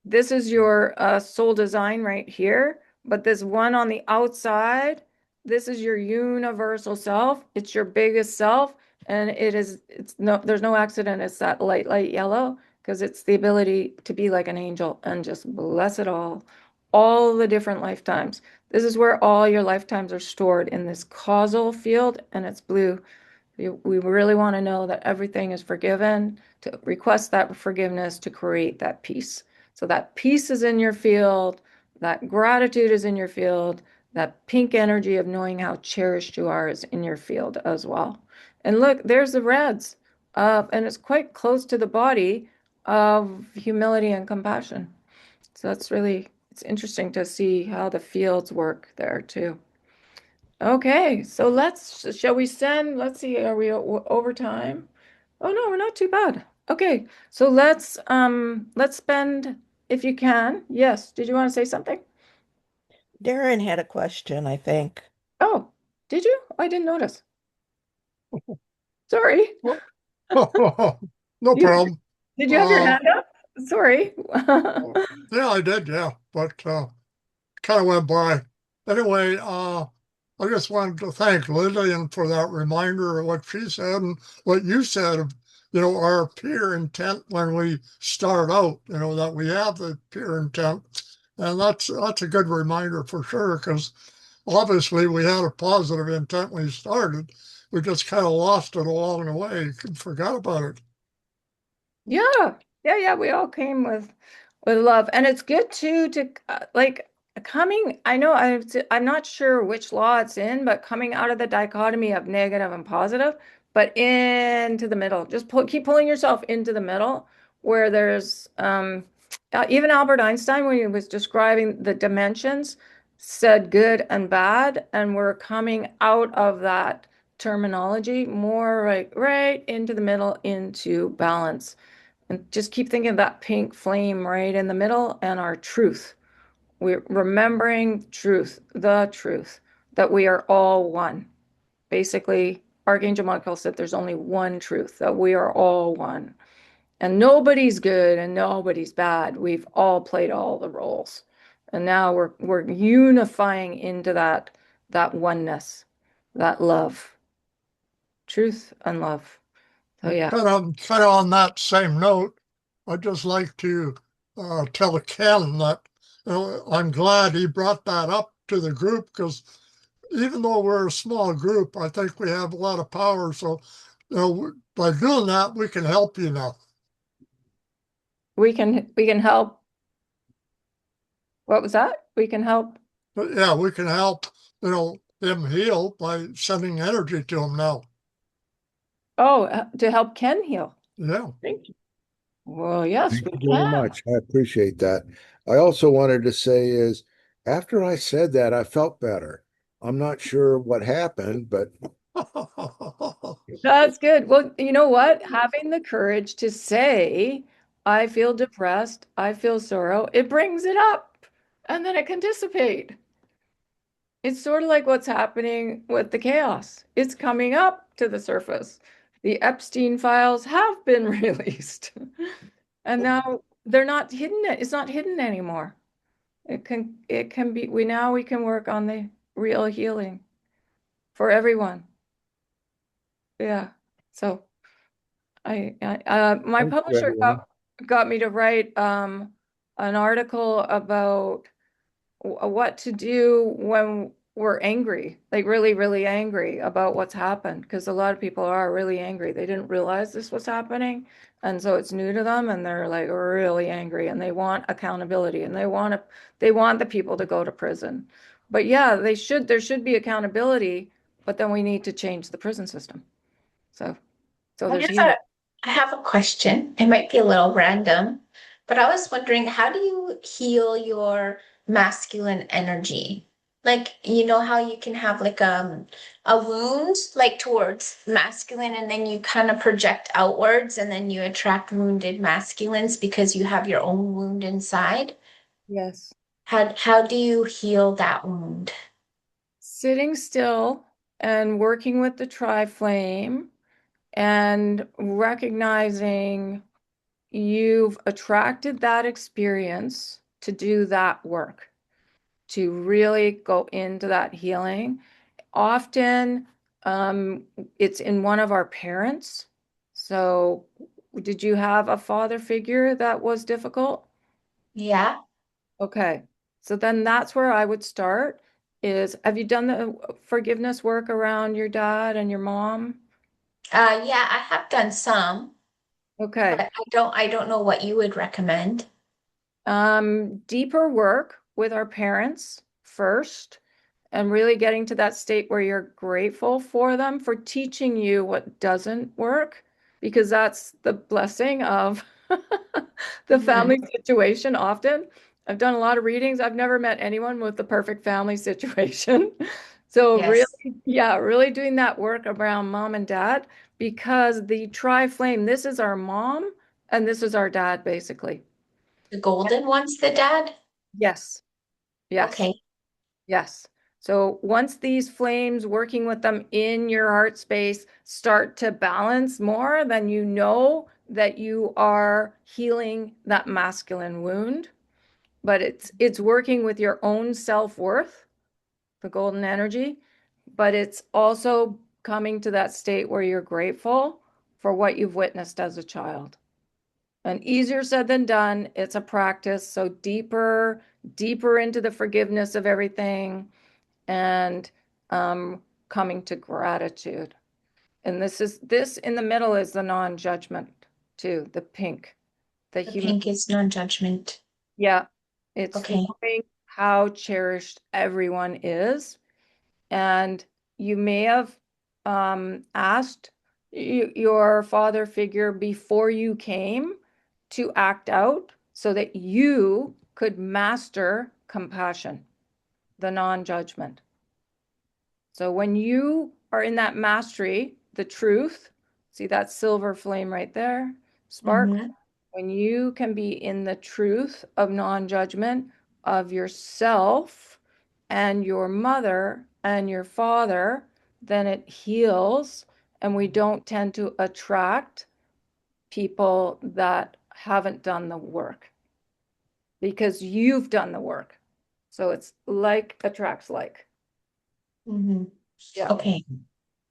This is your soul design right here, but this one on the outside, this is your universal self. It's your biggest self, and there's no accident. It's that light yellow because it's the ability to be like an angel and just bless it all the different lifetimes. This is where all your lifetimes are stored in this causal field, and it's blue. We really want to know that everything is forgiven, to request that forgiveness to create that peace. So that peace is in your field, that gratitude is in your field, that pink energy of knowing how cherished you are is in your field as well. And look, there's the reds. and it's quite close to the body of humility and compassion. So it's interesting to see how the fields work there too. Okay, so shall we send, let's see, are we over time? Oh no, we're not too bad. Okay, so let's spend, if you can. Yes, did you want to say something? Darren had a question, I think. Oh, did you? I didn't notice. Sorry. No You, problem. did you have your Uh, hand up? Sorry. yeah, I did, yeah, but kind of went by. Anyway, I just wanted to thank Lillian for that reminder of what she said and what you said of, our pure intent when we start out, that we have the pure intent. And that's a good reminder for sure, because obviously we had a positive intent when we started. We just kind of lost it along the way, forgot about it. Yeah, yeah. We all came with love, and it's good too to like coming. I know I'm not sure which law it's in, but coming out of the dichotomy of negative and positive, but into the middle. Just keep pulling yourself into the middle, where there's even Albert Einstein, when he was describing the dimensions, said good and bad, and we're coming out of that terminology more right into the middle, into balance. And just keep thinking of that pink flame right in the middle and our truth. We're remembering truth, the truth, that we are all one. Basically, Archangel Michael said there's only one truth, that we are all one. And nobody's good and nobody's bad. We've all played all the roles. And now we're unifying into that oneness, that love, truth and love. So yeah. Kind of on that same note, I'd just like to tell Ken that I'm glad he brought that up to the group, because even though we're a small group, I think we have a lot of power. So, by doing that, we can help you now. We can help. What was that? We can help. But yeah, we can help, him heal by sending energy to him now. Oh, to help Ken heal. Yeah. Thank you. Well, yes, Thank we you very can. much. I appreciate that. I also wanted to say is after I said that, I felt better. I'm not sure what happened, but That's good. Well, you know what? Having the courage to say, I feel depressed, I feel sorrow, it brings it up and then it can dissipate. It's sort of like what's happening with the chaos. It's coming up to the surface. The Epstein files have been released. And now they're not hidden. It's not hidden anymore. It can be we can work on the real healing for everyone. Yeah. So my thanks for publisher everyone. got me to write an article about what to do when we're angry, like really, really angry about what's happened, because a lot of people are really angry. They didn't realize this was happening, and so it's new to them, and they're like really angry, and they want accountability, and they want the people to go to prison. But yeah, there should be accountability, but then we need to change the prison system. So so I there's have unit. I have a question. It might be a little random, but I was wondering, how do you heal your masculine energy? Like, you know how you can have like a wound like towards masculine and then you kind of project outwards and then you attract wounded masculines because you have your own wound inside? Yes. How do you heal that wound? Sitting still and working with the tri-flame and recognizing you've attracted that experience to do that work, to really go into that healing. Often, it's in one of our parents. So, did you have a father figure that was difficult? Yeah. Okay. So then that's where I would start is, have you done the forgiveness work around your dad and your mom? Yeah, I have done some, but Okay. I don't know what you would recommend. Deeper work with our parents first, and really getting to that state where you're grateful for them for teaching you what doesn't work. because that's the blessing of the Mhm. family situation often. I've done a lot of readings. I've never met anyone with the perfect family situation. So really, Yes. yeah, really doing that work around mom and dad, because the tri-flame, this is our mom and this is our dad, basically. The golden one's the dad? Yes, yes, Okay. yes. So once these flames, working with them in your heart space, start to balance more, then you know that you are healing that masculine wound. But it's working with your own self-worth, the golden energy, but it's also coming to that state where you're grateful for what you've witnessed as a child. And easier said than done. It's a practice. So deeper, deeper into the forgiveness of everything, and coming to gratitude. And this in the middle is the non-judgment too, the pink, the The human. pink is non-judgment. Yeah, it's Okay. knowing how cherished everyone is. And you may have asked your father figure before you came to act out so that you could master compassion, the non-judgment. So when you are in that mastery, the truth, see that silver flame right there, spark, Mm-hmm. when you can be in the truth of non-judgment of yourself and your mother and your father, then it heals, and we don't tend to attract people that haven't done the work because you've done the work. So it's like attracts like. Mm-hmm. Yeah. Okay.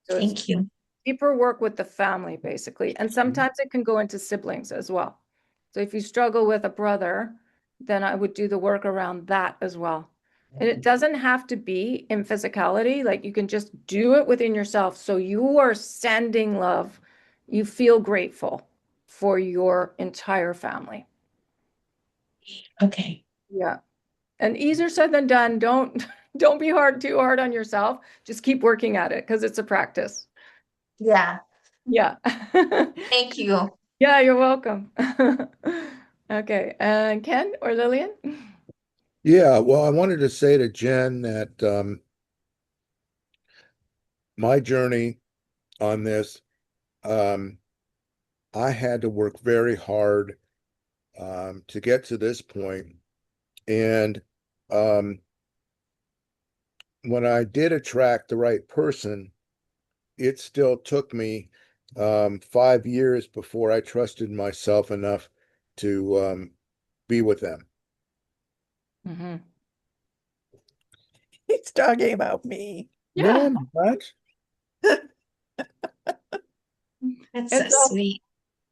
So it's Thank you. deeper work with the family, basically. And sometimes it can go into siblings as well. So if you struggle with a brother, then I would do the work around that as well. And it doesn't have to be in physicality, like you can just do it within yourself. So you are sending love. You feel grateful for your entire family. Okay. Yeah. And easier said than done. Don't don't be too hard on yourself. Just keep working at it because it's a practice. Yeah. Yeah. Thank you. Yeah, you're welcome. Okay, Ken or Lillian? Yeah, well, I wanted to say to Jen that my journey on this, um, I had to work very hard to get to this point. And um, when I did attract the right person, it still took me 5 years before I trusted myself enough to be with them. Hmm. He's talking about me. No, Yeah, I'm not. That's so it's all. sweet.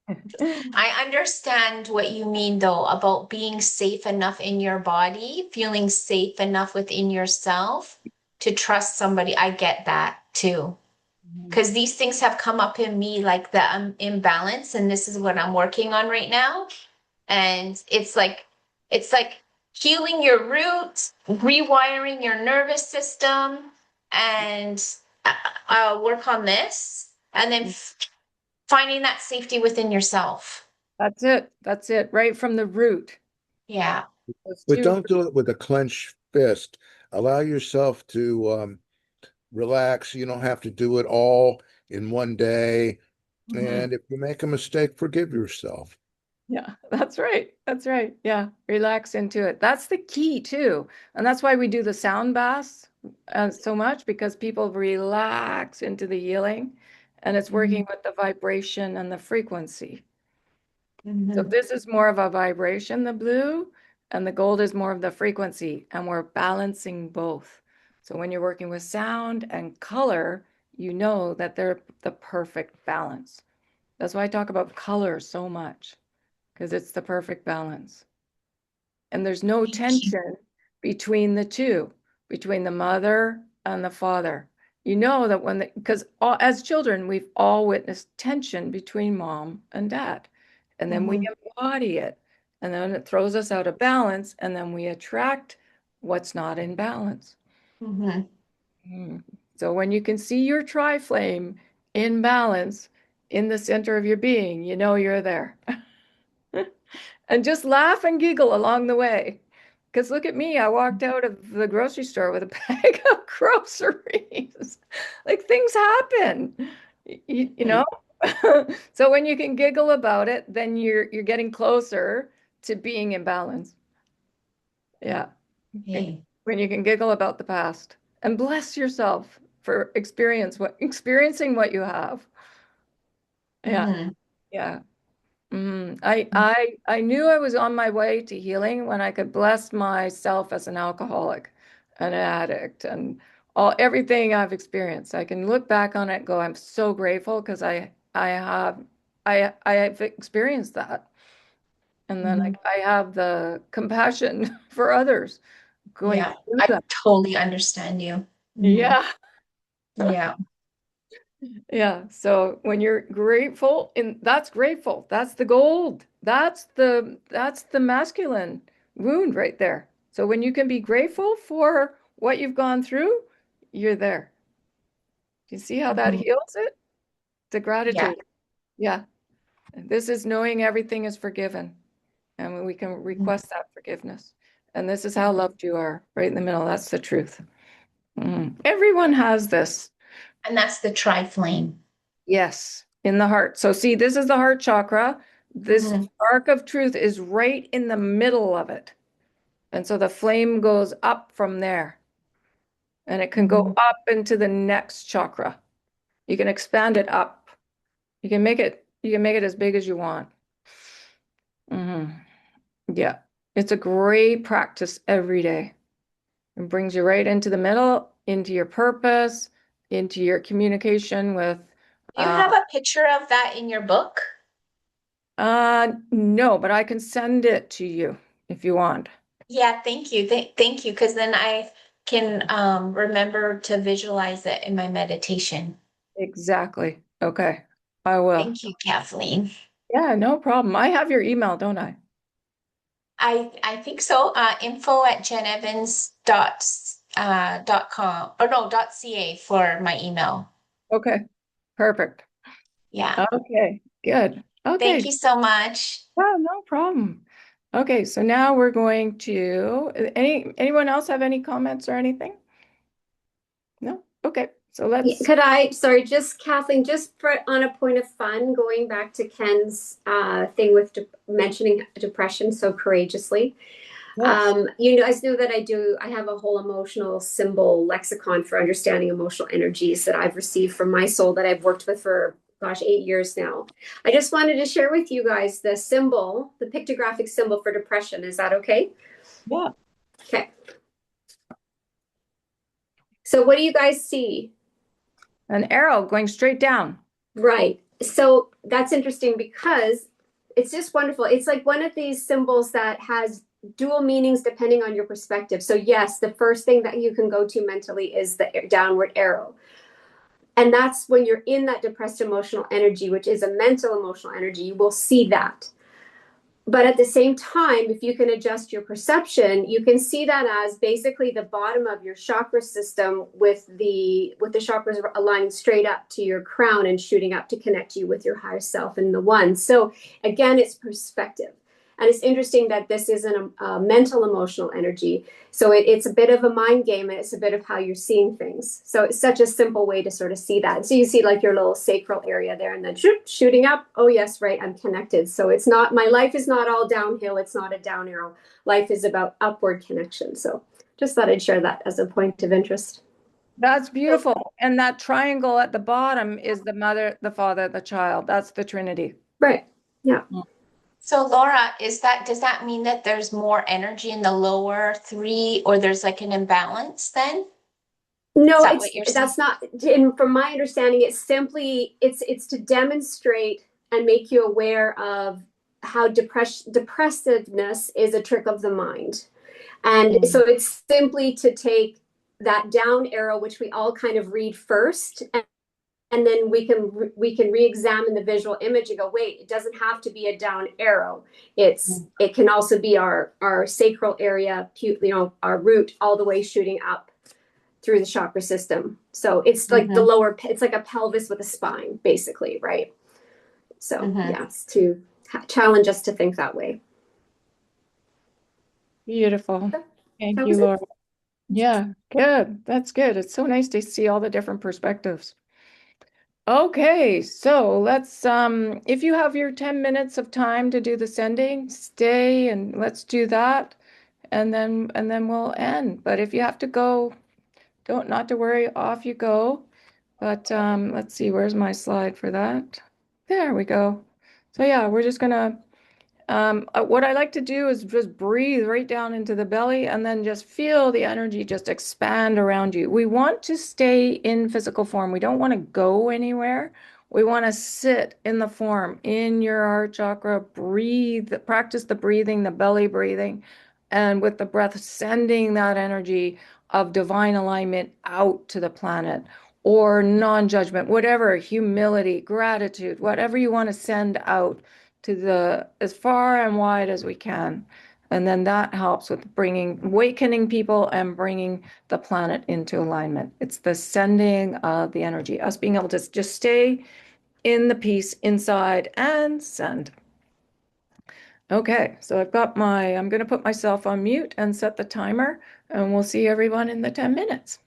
I understand what you mean, though, about being safe enough in your body, feeling safe enough within yourself to trust somebody. I get that too. Mhm. Because these things have come up in me, like the imbalance, and this is what I'm working on right now. And it's like healing your roots, rewiring your nervous system, and work on this, and then finding that safety within yourself. That's it. That's it. Right from the root. Yeah. Those But two. don't do it with a clenched fist. Allow yourself to relax. You don't have to do it all in one day. Mhm. And if you make a mistake, forgive yourself. Yeah, that's right. That's right. Yeah, relax into it. That's the key too. And that's why we do the sound baths so much, because people relax into the healing, and it's working with the vibration and the frequency. So Mhm. this is more of a vibration, the blue, and the gold is more of the frequency, and we're balancing both. So when you're working with sound and color, you know that they're the perfect balance. That's why I talk about color so much, because it's the perfect balance. And there's no Thank you. tension between the two, between the mother and the father. You know that because as children, we've all witnessed tension between mom and dad. And then we Mhm. embody it. And then it throws us out of balance. And then we attract what's not in balance. Mhm. Mm. So when you can see your tri-flame in balance, in the center of your being. You know you're there. And just laugh and giggle along the way. Because look at me, I walked out of the grocery store with a bag of groceries. Like things happen, you know? So when you can giggle about it, then you're getting closer to being in balance. Yeah. Okay. When you can giggle about the past and bless yourself for experiencing what you have. Yeah. Mhm. Yeah. I knew I was on my way to healing when I could bless myself as an alcoholic, an addict, and everything I've experienced. I can look back on it and go, I'm so grateful because I have experienced that. And then Mhm. I have the compassion for others going Yeah, through I that. totally understand you. Mhm. Yeah. Yeah. Yeah. So when you're grateful, and that's grateful. That's the gold. That's the masculine wound right there. So when you can be grateful for what you've gone through, you're there. Do you see how that Mhm. heals it? The Yeah. gratitude. Yeah. This is knowing everything is forgiven. And we can Mhm. request that forgiveness. And this is how loved you are, right in the middle. That's the truth. Everyone has this. And that's the tri-flame. Yes, in the heart. So see, this is the heart chakra. This Mhm. spark of truth is right in the middle of it. And so the flame goes up from there. And it can go Mhm. up into the next chakra. You can expand it up. You can make it as big as you want. hmm Yeah. It's a great practice every day. It brings you right into the middle, into your purpose, into your communication with Do you uh have a picture of that in your book? no, but I can send it to you if you want. Yeah, thank you. Thank you, because then I can remember to visualize it in my meditation. Exactly. Okay. I will. Thank you, Kathleen. Yeah, no problem. I have your email, don't I? I think so. Info at dot com or no dot ca for my email. Okay. Perfect. Yeah. Okay. Good. Thank Okay. you so much. Yeah, no problem. Okay, so now we're going to anyone else have any comments or anything? No? Okay. So Yeah, let's could I, sorry, just Kathleen, just for on a point of fun, going back to Ken's thing with mentioning depression so courageously. yes. You guys know that I have a whole emotional symbol lexicon for understanding emotional energies that I've received from my soul that I've worked with for, gosh, 8 years now. I just wanted to share with you guys the symbol, the pictographic symbol for depression. Is that okay? Yeah. Okay. So what do you guys see? An arrow going straight down. Right. So that's interesting because it's just wonderful. It's like one of these symbols that has dual meanings depending on your perspective. So, yes, the first thing that you can go to mentally is the downward arrow. And that's when you're in that depressed emotional energy, which is a mental emotional energy, you will see that. But at the same time, if you can adjust your perception, you can see that as basically the bottom of your chakra system with the chakras aligning straight up to your crown and shooting up to connect you with your higher self and the one. So again, it's perspective. And it's interesting that this isn't a mental emotional energy. So it's a bit of a mind game, and it's a bit of how you're seeing things. So it's such a simple way to sort of see that. So you see like your little sacral area there, and then shooting up. Oh yes, right, I'm connected. So it's not, my life is not all downhill. It's not a down arrow. Life is about upward connection. So just thought I'd share that as a point of interest. That's beautiful. And that triangle at the bottom is the mother, the father, the child. That's the Trinity. Right. Yeah. So Laura, does that mean that there's more energy in the lower three, or there's like an imbalance then? Is No, that it's what you're saying? that's not. And from my understanding, it's simply it's to demonstrate and make you aware of how depressiveness is a trick of the mind. And so Mm. it's simply to take that down arrow, which we all kind of read first, and then we can re-examine the visual image and go, wait, it doesn't have to be a down arrow. It can also be our sacral area, our root all the way shooting up through the chakra system. So it's like the Mhm. lower, it's like a pelvis with a spine, basically, right? So Mhm. yeah, it's to challenge us to think that way. Beautiful. Thank That you, was it. Laura. Yeah, good. That's good. It's so nice to see all the different perspectives. Okay, so let's if you have your 10 minutes of time to do the sending, stay and let's do that and then we'll end. But if you have to go, don't not to worry, off you go. But let's see, where's my slide for that? There we go. So yeah, we're just gonna what I like to do is just breathe right down into the belly and then just feel the energy just expand around you. We want to stay in physical form. We don't want to go anywhere. We want to sit in the form in your heart chakra, breathe, practice the breathing, the belly breathing, and with the breath, sending that energy of divine alignment out to the planet or non-judgment, whatever, humility, gratitude, whatever you want to send out to the as far and wide as we can. And then that helps with awakening people and bringing the planet into alignment. It's the sending of the energy, us being able to just stay in the peace inside and send. Okay, so I'm going to put myself on mute and set the timer, and we'll see everyone in the 10 minutes.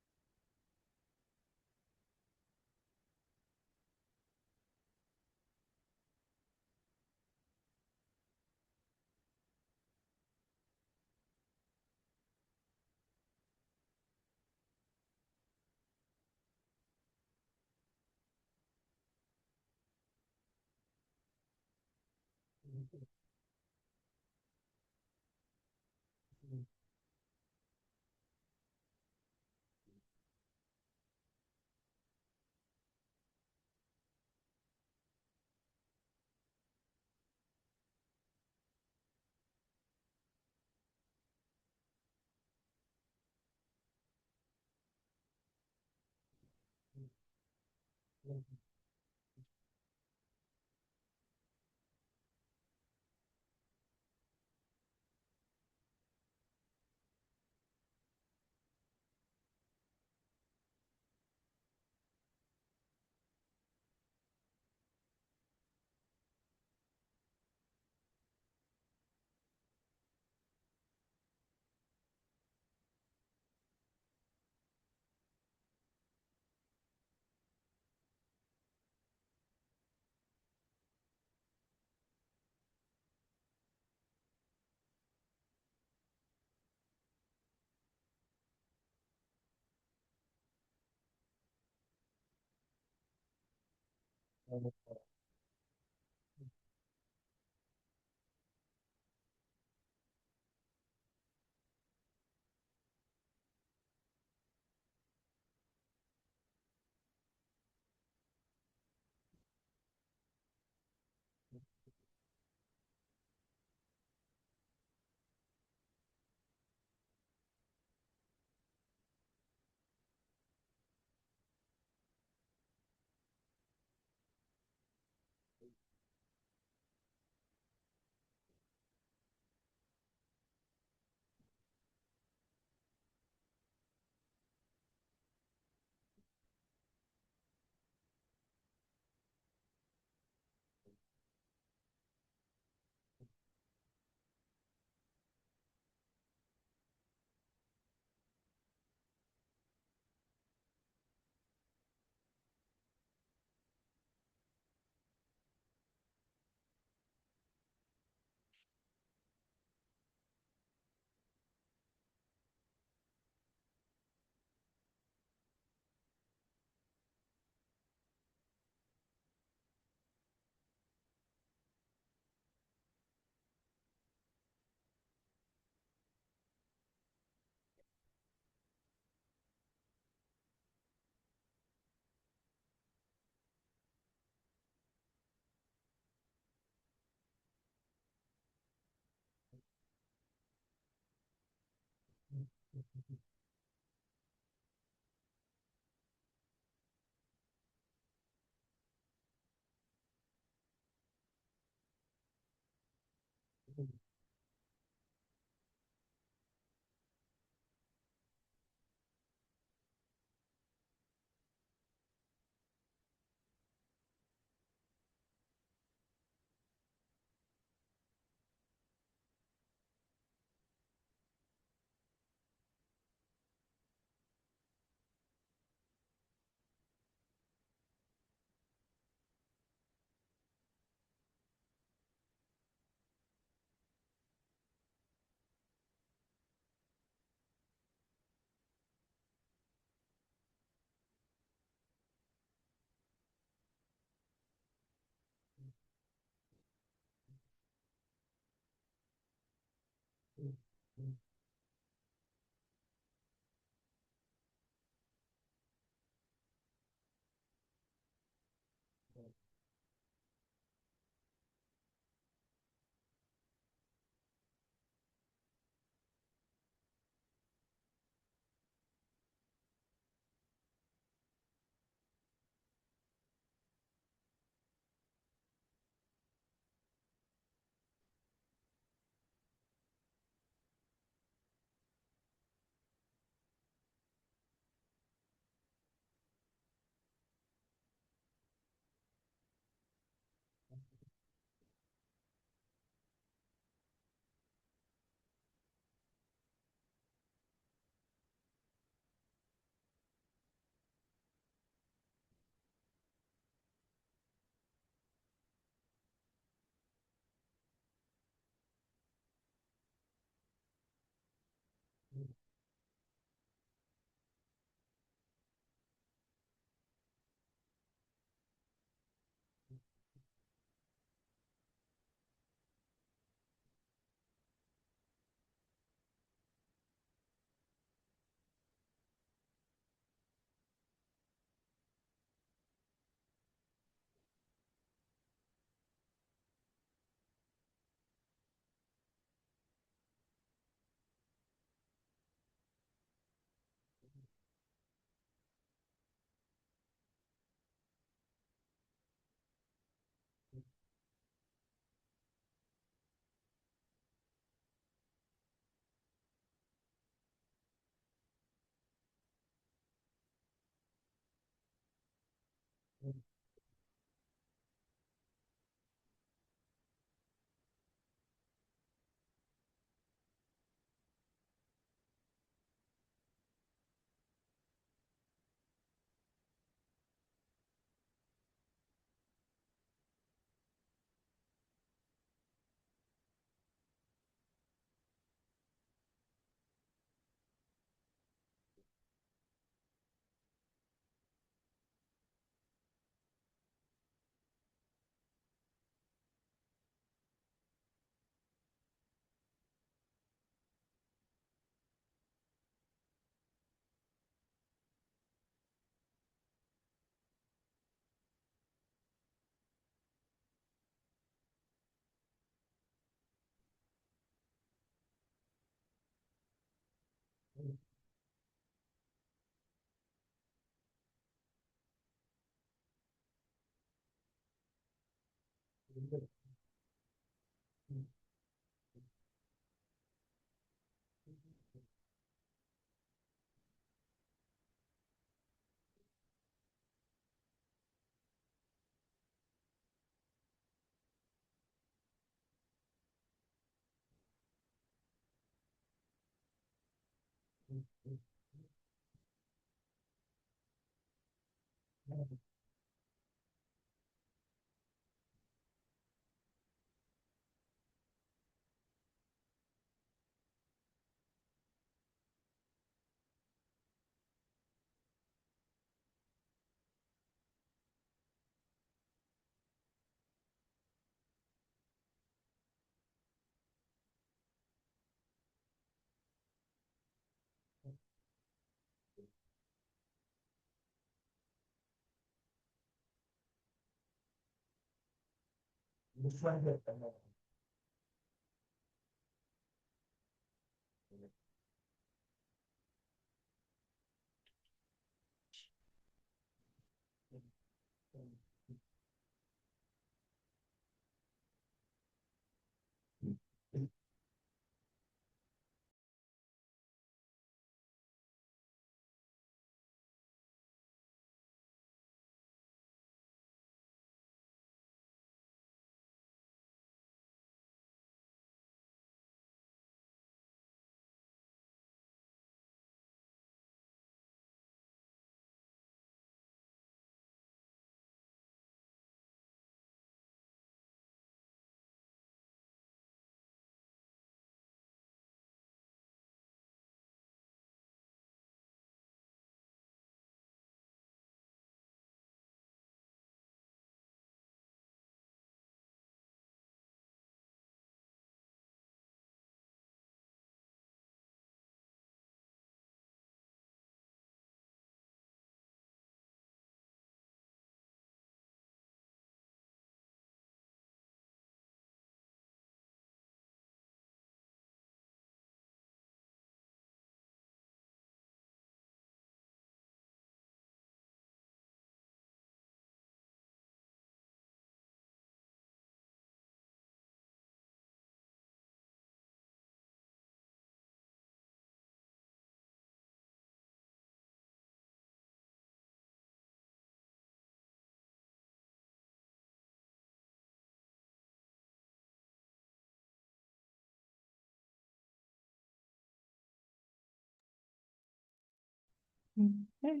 Okay.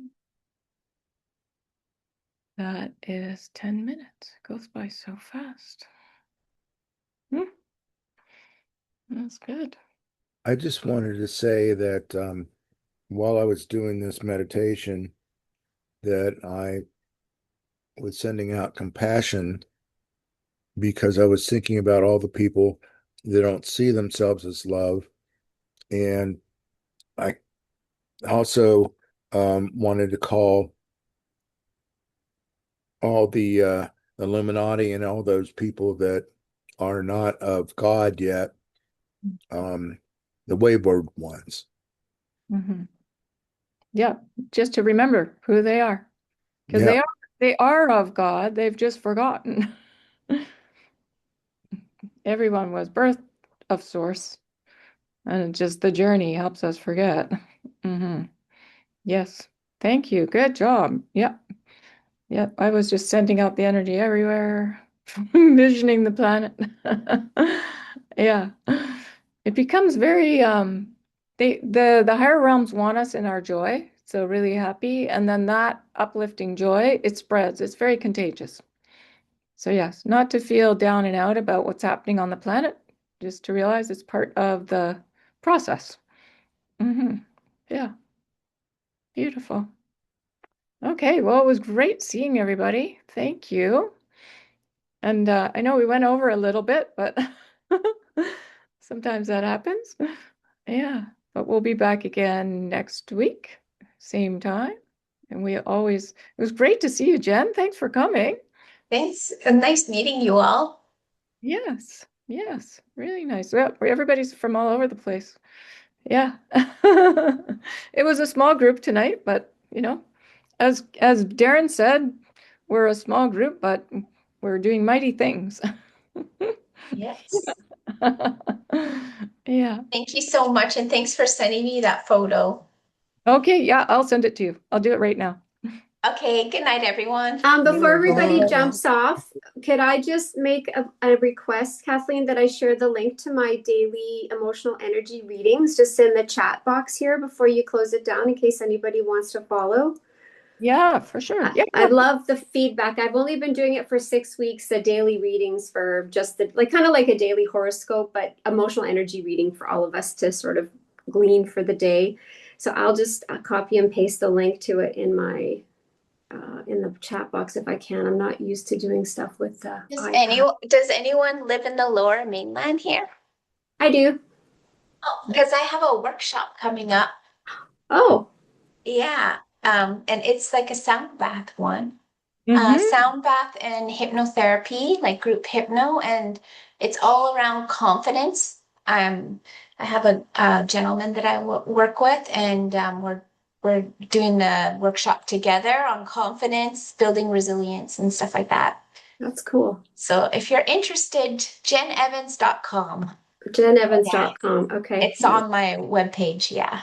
That is 10 minutes. It goes by so fast. That's good. I just wanted to say that while I was doing this meditation, that I was sending out compassion because I was thinking about all the people that don't see themselves as love. And I also wanted to call all the Illuminati and all those people that are not of God yet, the wayward ones. Mm-hmm. Yeah, just to remember who they are, because Yeah. they are of God. They've just forgotten. Everyone was birthed of source, and just the journey helps us forget. Mm-hmm. Yes, thank you. Good job. Yeah, yeah. I was just sending out the energy everywhere, envisioning the planet. Yeah, it becomes very the higher realms want us in our joy, so really happy, and then that uplifting joy, it spreads. It's very contagious. So yes, not to feel down and out about what's happening on the planet, just to realize it's part of the process. Yeah, beautiful. Okay, well, it was great seeing everybody. Thank you. And I know we went over a little bit, but sometimes that happens. Yeah, but we'll be back again next week, same time. And it was great to see you, Jen. Thanks for coming. Thanks. Nice meeting you all. Yes, yes, really nice. Well, everybody's from all over the place. Yeah. It was a small group tonight, but as Darren said, we're a small group, but we're doing mighty things. Yes. Yeah. Thank you so much. And thanks for sending me that photo. Okay, yeah, I'll send it to you. I'll do it right now. Okay. Good night, everyone. Before everybody Bye. jumps off, could I just make a request, Kathleen, that I share the link to my daily emotional energy readings just in the chat box here before you close it down in case anybody wants to follow? Yeah, for sure. Yeah. I love the feedback. I've only been doing it for 6 weeks, the daily readings for just the kind of like a daily horoscope, but emotional energy reading for all of us to sort of glean for the day. So I'll just copy and paste the link to it in my in the chat box if I can. I'm not used to doing stuff with the iPad. Does anyone live in the lower mainland here? I do. Oh, because I have a workshop coming up. Oh, Yeah. And it's like a sound bath one. Mm-hmm. Sound bath and hypnotherapy, like group hypno, and it's all around confidence. I have a gentleman that I work with, and we're doing the workshop together on confidence, building resilience, and stuff like that. that's cool. So if you're interested, jenevans.com. JenEvans.com. Okay. It's on my webpage, yeah.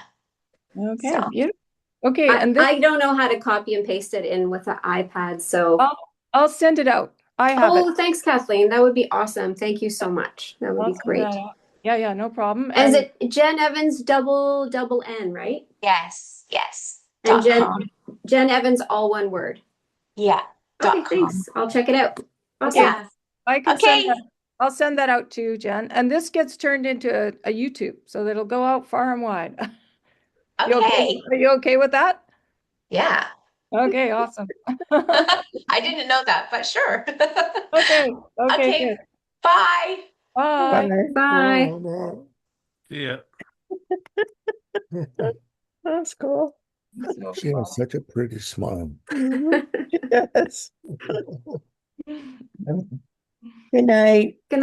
Okay, So beautiful. Okay, and this I don't know how to copy and paste it in with an iPad, so. I'll send it out. I have it. Oh, thanks, Kathleen. That would be awesome. Thank you so much. That would I'll be send great. that out. Yeah, no problem. And is it Jen Evans double N, right? yes. And .com. Jen Evans, all one word. Yeah. Okay, .com. thanks. I'll check it out. Awesome. Yeah. I can Okay. send that. I'll send that out to you, Jen. And this gets turned into a YouTube, so that it'll go out far and wide. You okay? Okay. Are you okay with that? Yeah. Okay, awesome. I didn't know that, but sure. Okay, Okay. good. Bye. Bye. Bye. Yeah. That's cool. So She has such a pretty smile. Yes. Good night. Good night.